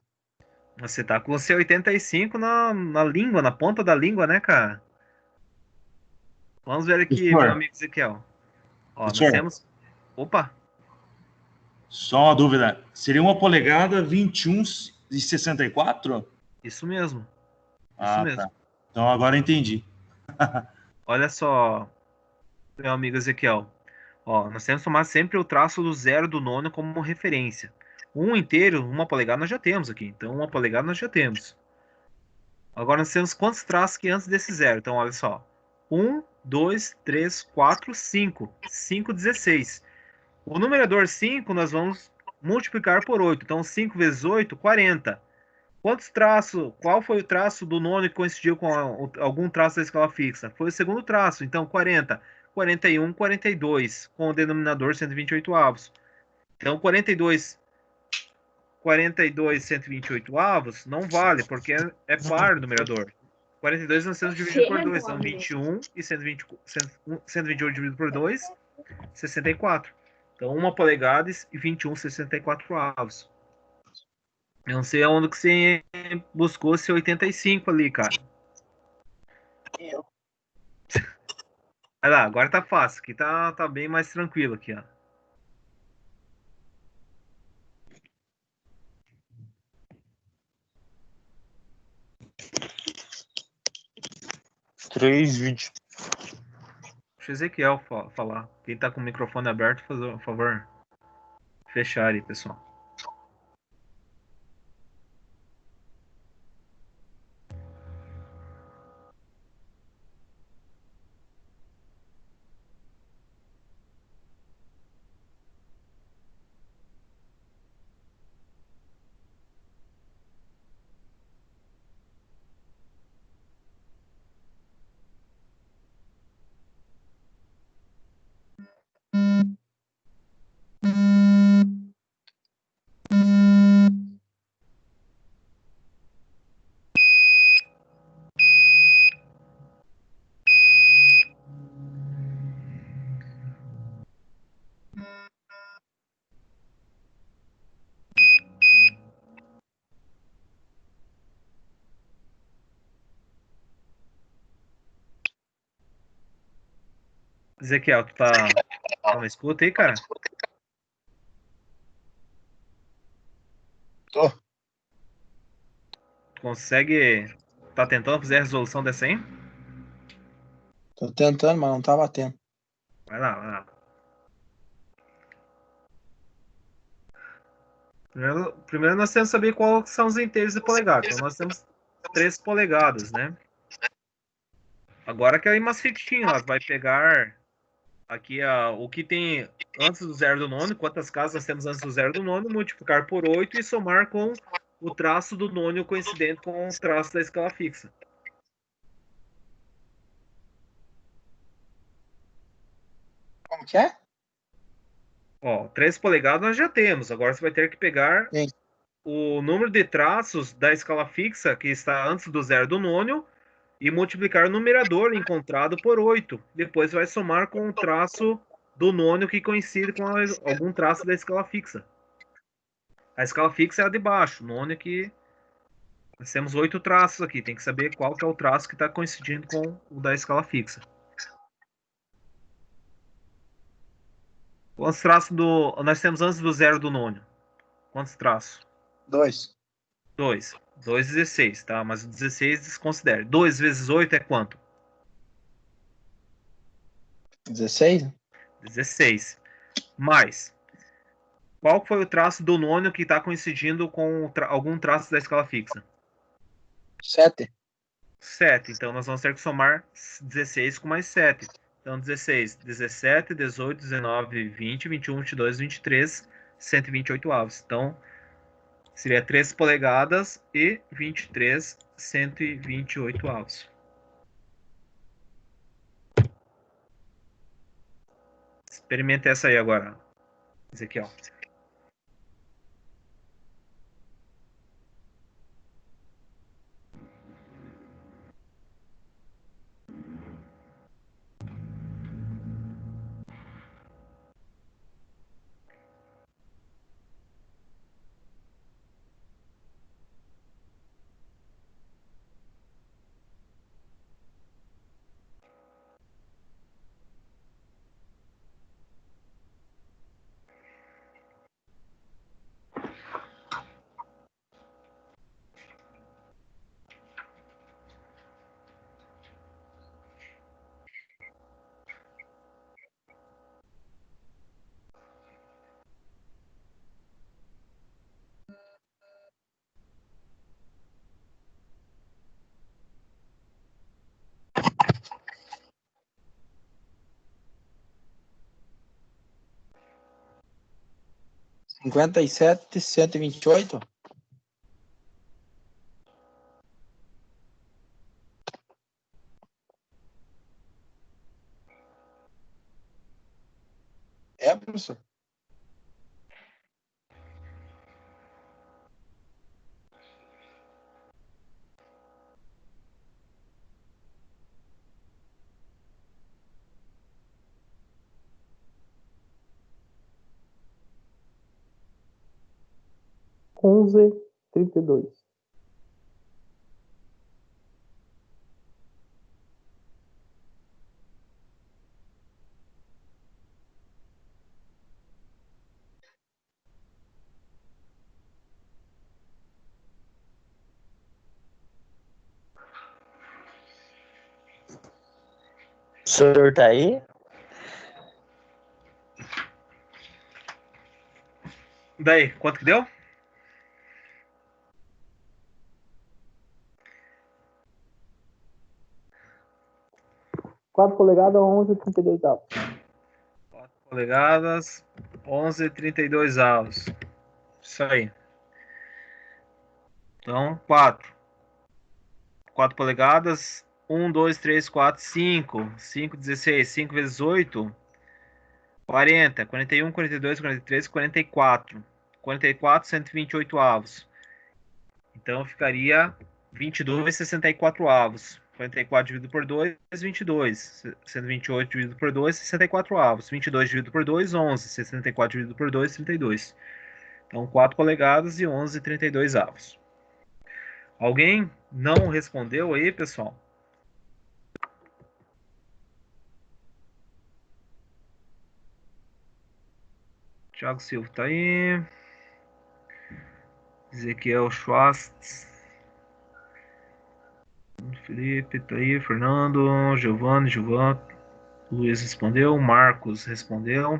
Você tá com o seu 85 na língua, na ponta da língua, né, cara? Vamos ver aqui, Professor. meu amigo Ezequiel. Ó, nós Professor. temos. Opa! Só uma dúvida. Seria uma polegada 21,64? Isso mesmo. Ah, mesmo. tá. Então agora eu entendi. Olha só, meu amigo Ezequiel. Ó, nós temos que tomar sempre o traço do 0 do nono como referência. Um inteiro, 1 polegada nós já temos aqui. Então, 1 polegada nós já temos. Agora nós temos quantos traços que antes desse 0? Então, olha só. 1, 2, 3, 4, 5. 5, 16. O numerador 5 nós vamos multiplicar por 8. Então, 5 vezes 8, 40. Quantos traços? Qual foi o traço do nono que coincidiu com algum traço da escala fixa? Foi o segundo traço, então 40, 41, 42, com o denominador 128 avos. Então 42, 128 avos não vale, porque é par o numerador. 42 nós temos dividido por 2, são 21 e 128 dividido por 2, 64. Então 1 polegada e 21, 64 avos. Eu não sei aonde que você buscou esse 85 ali, cara. Olha lá, agora tá fácil. Aqui tá bem mais tranquilo aqui, ó. $3,20. Deixa o Ezequiel falar. Quem tá com o microfone aberto, por favor, fechar aí, pessoal. Ezequiel, tu tá na escuta aí, cara? Tô. Tu consegue... Tá tentando fazer a resolução dessa aí? Tô tentando, mas não tá batendo. Vai lá, vai lá. Primeiro nós temos que saber quais são os inteiros de polegada. Então nós temos 3 polegadas, né? Agora que é umas fitinhas, ó, vai pegar aqui o que tem antes do 0 do nono, quantas casas nós temos antes do 0 do nono, multiplicar por 8 e somar com o traço do nono coincidente com o traço da escala fixa. Como que é? Ó, 3 polegadas nós já temos. Agora você vai ter que pegar o número de traços da escala fixa que está antes do 0 do nono e multiplicar o numerador encontrado por 8. Depois vai somar com o traço do nono que coincide com algum traço da escala fixa. A escala fixa é a de baixo, o nono é que nós temos 8 traços aqui, tem que saber qual que é o traço que está coincidindo com o da escala fixa. Quantos traços nós temos antes do 0 do nono? Quantos traços? 2. 2. 2, 16, tá? Mas o 16 desconsidera. 2 vezes 8 é quanto? 16? 16. Mais. Qual foi o traço do nono que está coincidindo com algum traço da escala fixa? 7. 7. Então nós vamos ter que somar 16 com mais 7. Então 16, 17, 18, 19, 20, 21, 22, 23, 128 avos. Então seria 3 polegadas e 23, 128 avos. Experimente essa aí agora, Ezequiel. 57, 128. É, professor? onze, 32. O senhor tá aí? Daí, quanto que deu? Quatro polegadas, 11,32 avos. 4 polegadas, 11,32 avos. Isso aí. Então, 4. 4 polegadas, 1, 2, 3, 4, 5. 5, 16. 5 vezes 8, 40. 41, 42, 43, 44. 44, 128 avos. Então, ficaria 22,64 avos. 44 dividido por 2, 22. 128 dividido por 2, 64 avos. 22 dividido por 2, 11. 64 dividido por 2, 32. Então, 4 polegadas e 11,32 avos. Alguém não respondeu aí, pessoal? Thiago Silva tá aí. Ezequiel Schwartz. Felipe tá aí. Fernando. Giovanni. Luiz respondeu. Marcos respondeu.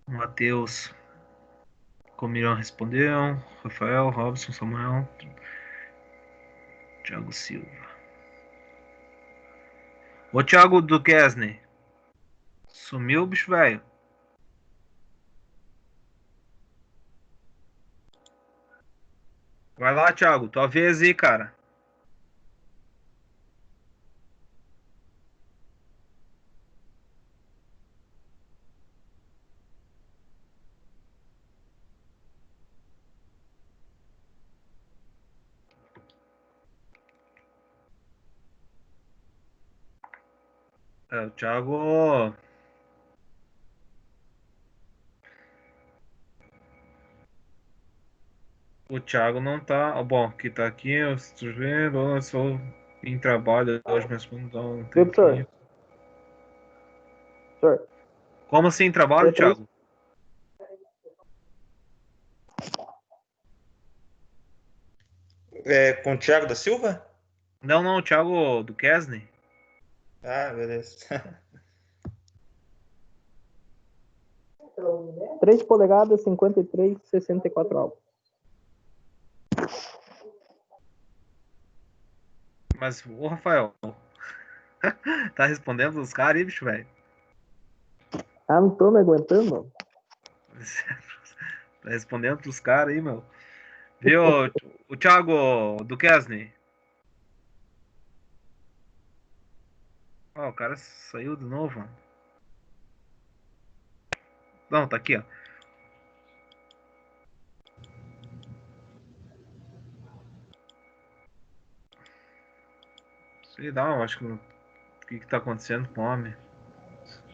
Matheus Comirão respondeu. Rafael, Robson, Samuel. Thiago Silva. Ô, Thiago Duquesne. Sumiu, bicho velho. Vai lá, Thiago. Tua vez aí, cara. É, o Thiago. O Thiago não tá. Bom, que tá aqui, eu estou vendo. Eu sou em trabalho hoje, mas não dá um tempinho. Senhor. Como assim trabalho, Thiago? É com o Thiago da Silva? Não, o Thiago do Kesney. Ah, beleza. 3 polegadas, 53, 64 avos. Mas, ô Rafael, tá respondendo os caras aí, bicho, velho? Ah, não tô me aguentando, mano. Tá respondendo pros caras aí, meu. Viu, o Thiago do Kesney? Ó, o cara saiu de novo, mano. Não, tá aqui, ó. Sei lá, acho que o que tá acontecendo com o homem.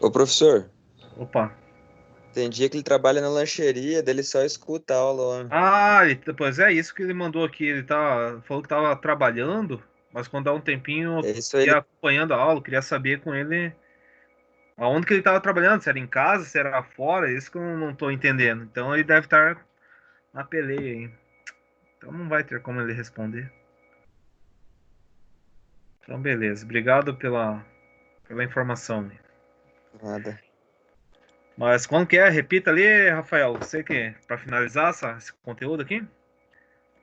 Ô, professor. Opa. Tem dia que ele trabalha na lancheria, dele só escuta a aula, homem. Ah, pois é isso que ele mandou aqui. Ele falou que tava trabalhando, mas quando dá um tempinho, ia acompanhando a aula, queria saber com ele aonde que ele tava trabalhando, se era em casa, se era fora, isso que eu não tô entendendo. Então ele deve estar na peleia aí. Então não vai ter como ele responder. Então beleza, obrigado pela informação. Nada. Mas como que é? Repita ali, Rafael, você que para finalizar esse conteúdo aqui.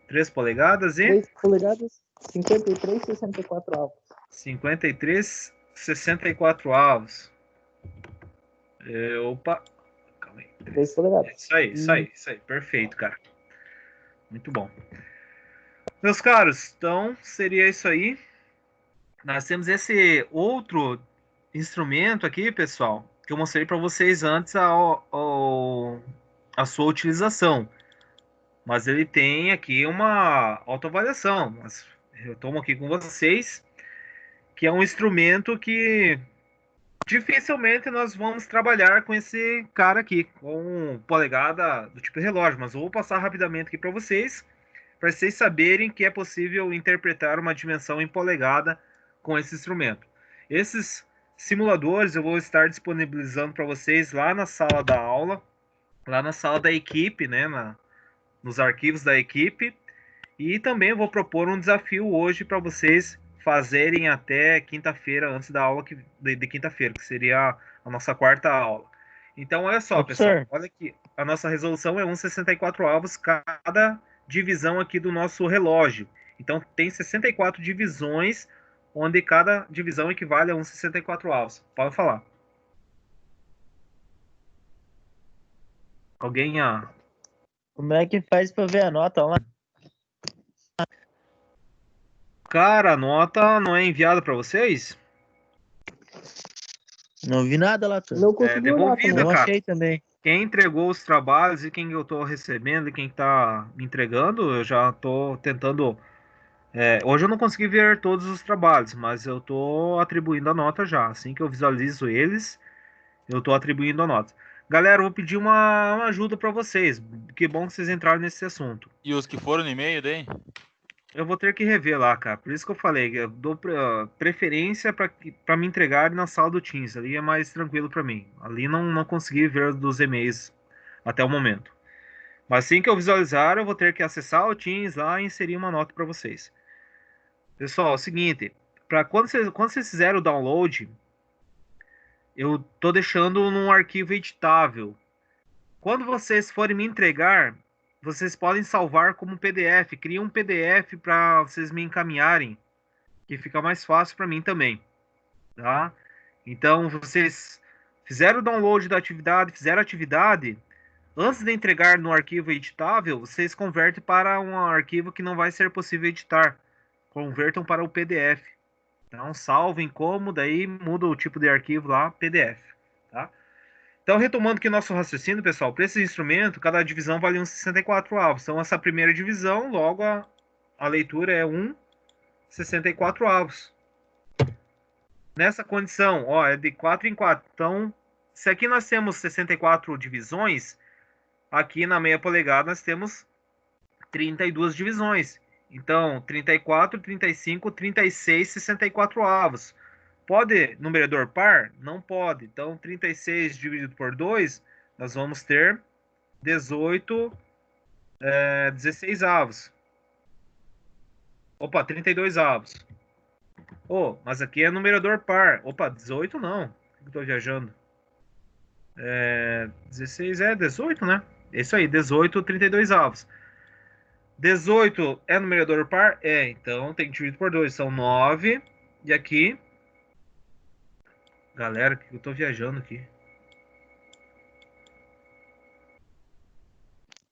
3 polegadas e 3 polegadas, 53, 64 avos. 53, 64 avos. Opa, também. 3 polegadas. Isso aí. Perfeito, cara. Muito bom. Meus caros, então seria isso aí. Nós temos esse outro instrumento aqui, pessoal, que eu mostrei para vocês antes a sua utilização. Mas ele tem aqui uma autoavaliação. Mas eu tomo aqui com vocês, que é um instrumento que dificilmente nós vamos trabalhar com esse cara aqui, com polegada do tipo relógio. Mas eu vou passar rapidamente aqui para vocês saberem que é possível interpretar uma dimensão em polegada com esse instrumento. Esses simuladores eu vou estar disponibilizando para vocês lá na sala da aula, lá na sala da equipe, né, nos arquivos da equipe, e também vou propor um desafio hoje para vocês fazerem até quinta-feira, antes da aula de quinta-feira, que seria a nossa quarta aula. Então, olha só, pessoal, olha aqui, a nossa resolução é 1,64 avos cada divisão aqui do nosso relógio. Então, tem 64 divisões, onde cada divisão equivale a 1,64 avos. Pode falar. Alguém? Como é que faz para ver a nota lá? Cara, a nota não é enviada para vocês? Não vi nada lá. Não consegui devolvida, não cara. achei também. Quem entregou os trabalhos e quem eu estou recebendo e quem está me entregando, eu já estou tentando... hoje eu não consegui ver todos os trabalhos, mas eu estou atribuindo a nota já. Assim que eu visualizo eles, eu estou atribuindo a nota. Galera, eu vou pedir uma ajuda para vocês. Que bom que vocês entraram nesse assunto. E os que foram no e-mail, daí? Eu vou ter que rever lá, cara. Por isso que eu falei, eu dou preferência para me entregarem na sala do Teams. Ali é mais tranquilo para mim. Ali não consegui ver dos e-mails até o momento. Mas assim que eu visualizar, eu vou ter que acessar o Teams lá e inserir uma nota para vocês. Pessoal, é o seguinte, quando vocês fizerem o download, eu tô deixando num arquivo editável. Quando vocês forem me entregar, vocês podem salvar como PDF. Cria um PDF para vocês me encaminharem, que fica mais fácil para mim também, tá? Então, vocês fizeram o download da atividade, fizeram a atividade, antes de entregar no arquivo editável, vocês convertem para um arquivo que não vai ser possível editar. Convertam para o PDF. Então, salvem como, daí muda o tipo de arquivo lá, PDF, tá? Então, retomando aqui nosso raciocínio, pessoal, para esse instrumento, cada divisão vale 1,64 avos. Então, essa primeira divisão, logo a leitura é 1,64 avos. Nessa condição, ó, é de 4 em 4. Então, se aqui nós temos 64 divisões, aqui na meia polegada nós temos 32 divisões. Então, 34, 35, 36, 64 avos. Pode numerador par? Não pode. Então, 36 dividido por 2, nós vamos ter 16 avos. Opa, 32 avos. Oh, mas aqui é numerador par. Opa, 18 não. Eu estou viajando. 16 é 18, né? É isso aí, 18, 32 avos. 18 é numerador par? É, então tem que dividir por 2. São 9. E aqui... Galera, que eu tô viajando aqui.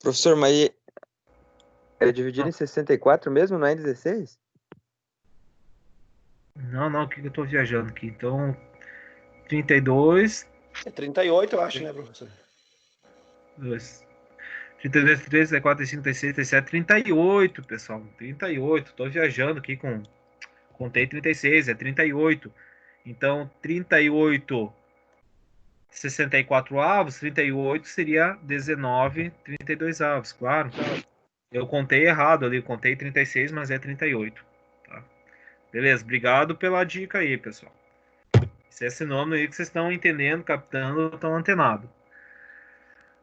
Professor, mas é dividido em 64 mesmo, não é em 16? Não, que eu tô viajando aqui. Então, 32... É 38, eu acho, né, professor? 32, 33, 34, 35, 36, 37, 38, pessoal. 38. Tô viajando aqui com... Contei 36, é 38. Então, 38, 64 avos, 38 seria 19, 32 avos, claro. Eu contei errado ali, contei 36, mas é 38. Tá? Beleza, obrigado pela dica aí, pessoal. Esse é esse nome aí que vocês estão entendendo, captando, estão antenados.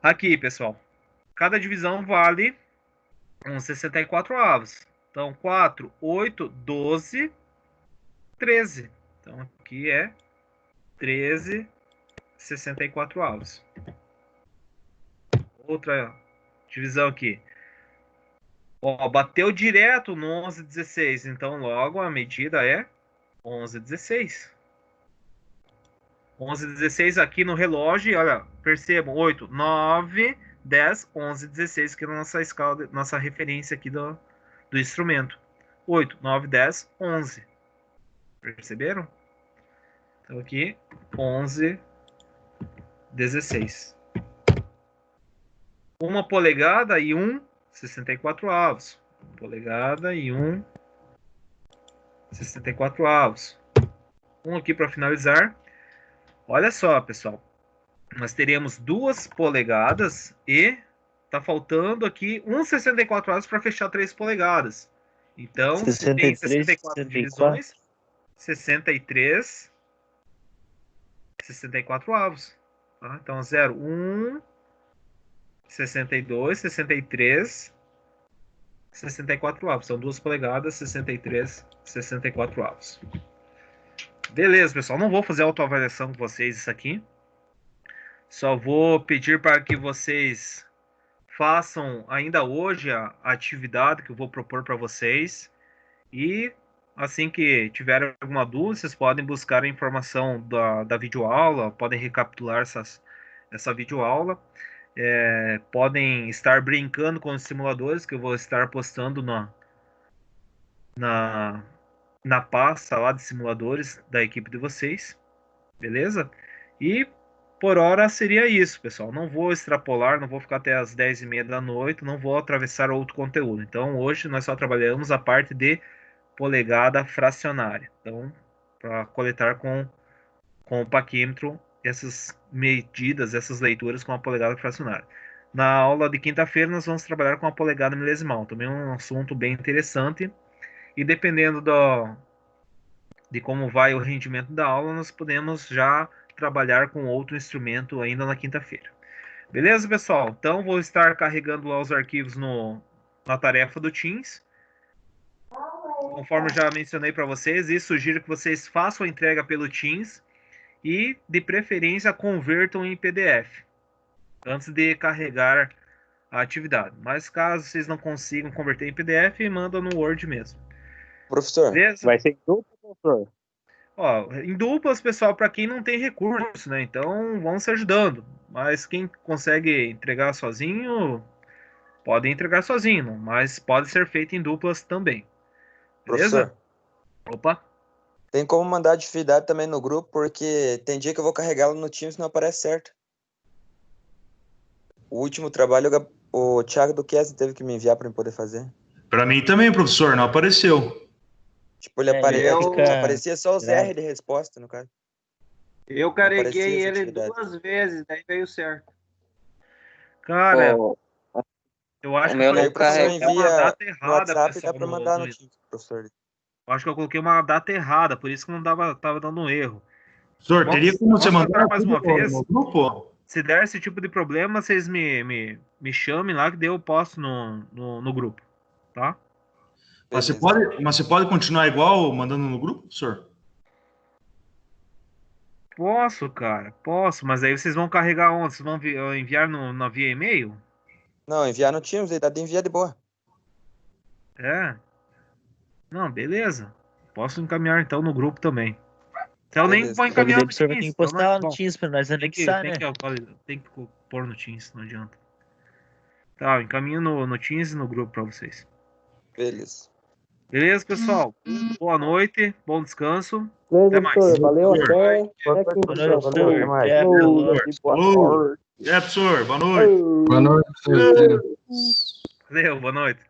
Aqui, pessoal, cada divisão vale uns 64 avos. Então, 4, 8, 12, 13. Então, aqui é 13, 64 avos. Outra divisão aqui. Ó, bateu direto no 11,16. Então, logo a medida é 11,16. 11, 16 aqui no relógio, olha, percebam, 8, 9, 10, 11, 16, que é a nossa escala, nossa referência aqui do instrumento. 8, 9, 10, 11. Perceberam? Então aqui, 11, 16. 1 polegada e 64 avos. 1 polegada e 64 avos. Aqui para finalizar. Olha só, pessoal. Nós teremos 2 polegadas e tá faltando aqui 64 avos para fechar 3 polegadas. Então, se tem 64 divisões, 63, 64 avos. Tá? Então, 0, 1, 62, 63, 64 avos. São 2 polegadas, 63, 64 avos. Beleza, pessoal. Não vou fazer autoavaliação com vocês isso aqui. Só vou pedir para que vocês façam ainda hoje a atividade que eu vou propor para vocês. E assim que tiverem alguma dúvida, vocês podem buscar a informação da videoaula, podem recapitular essa videoaula. Podem estar brincando com os simuladores que eu vou estar postando na pasta lá de simuladores da equipe de vocês, beleza? E por hora seria isso, pessoal. Não vou extrapolar, não vou ficar até as 10h30 da noite, não vou atravessar outro conteúdo. Então hoje nós só trabalhamos a parte de polegada fracionária. Então, para coletar com o paquímetro essas medidas, essas leituras com a polegada fracionária. Na aula de quinta-feira nós vamos trabalhar com a polegada milesimal, também um assunto bem interessante. E dependendo de como vai o rendimento da aula, nós podemos já trabalhar com outro instrumento ainda na quinta-feira. Beleza, pessoal? Então, vou estar carregando lá os arquivos na tarefa do Teams. Conforme eu já mencionei para vocês, e sugiro que vocês façam a entrega pelo Teams e, de preferência, convertam em PDF antes de carregar a atividade. Mas caso vocês não consigam converter em PDF, manda no Word mesmo. Professor, beleza? Vai ser em dupla, professor? Ó, em duplas, pessoal, para quem não tem recurso, né? Então, vão se ajudando. Mas quem consegue entregar sozinho, pode entregar sozinho, mas pode ser feito em duplas também. Beleza? professor, Opa. tem como mandar a atividade também no grupo, porque tem dia que eu vou carregá-la no Teams e não aparece certo. O último trabalho, o Thiago do Kessler teve que me enviar para eu poder fazer. Para mim também, professor, não apareceu. Tipo, ele aparecia só os R de resposta, no caso. Eu carreguei ele 2 vezes, daí veio certo. Cara, eu acho que eu coloquei uma data errada, no WhatsApp, pessoal, dá para mandar no Teams, professor. Eu acho que eu coloquei uma data errada, por isso que não tava dando um erro. Professor, teria como você mandar mais uma vez? no grupo? Se der esse tipo de problema, vocês me chamem lá que daí eu posto no grupo, tá? Mas você pode continuar igual mandando no grupo, professor? Posso, cara, posso, mas aí vocês vão carregar onde? Vocês vão enviar via e-mail? Não, enviar no Teams, ele dá de enviar de boa. É. Não, beleza. Posso encaminhar então no grupo também. Então nem vou encaminhar no Teams. Tem que postar lá no Teams para nós anexar, né? Tem que pôr no Teams, não adianta. Tá, eu encaminho no Teams e no grupo para vocês. Beleza. Beleza, pessoal? Boa noite, bom descanso. Até mais. Valeu, até quinta-feira. Até mais. Professor, boa noite. Boa noite, professor. Valeu, boa noite.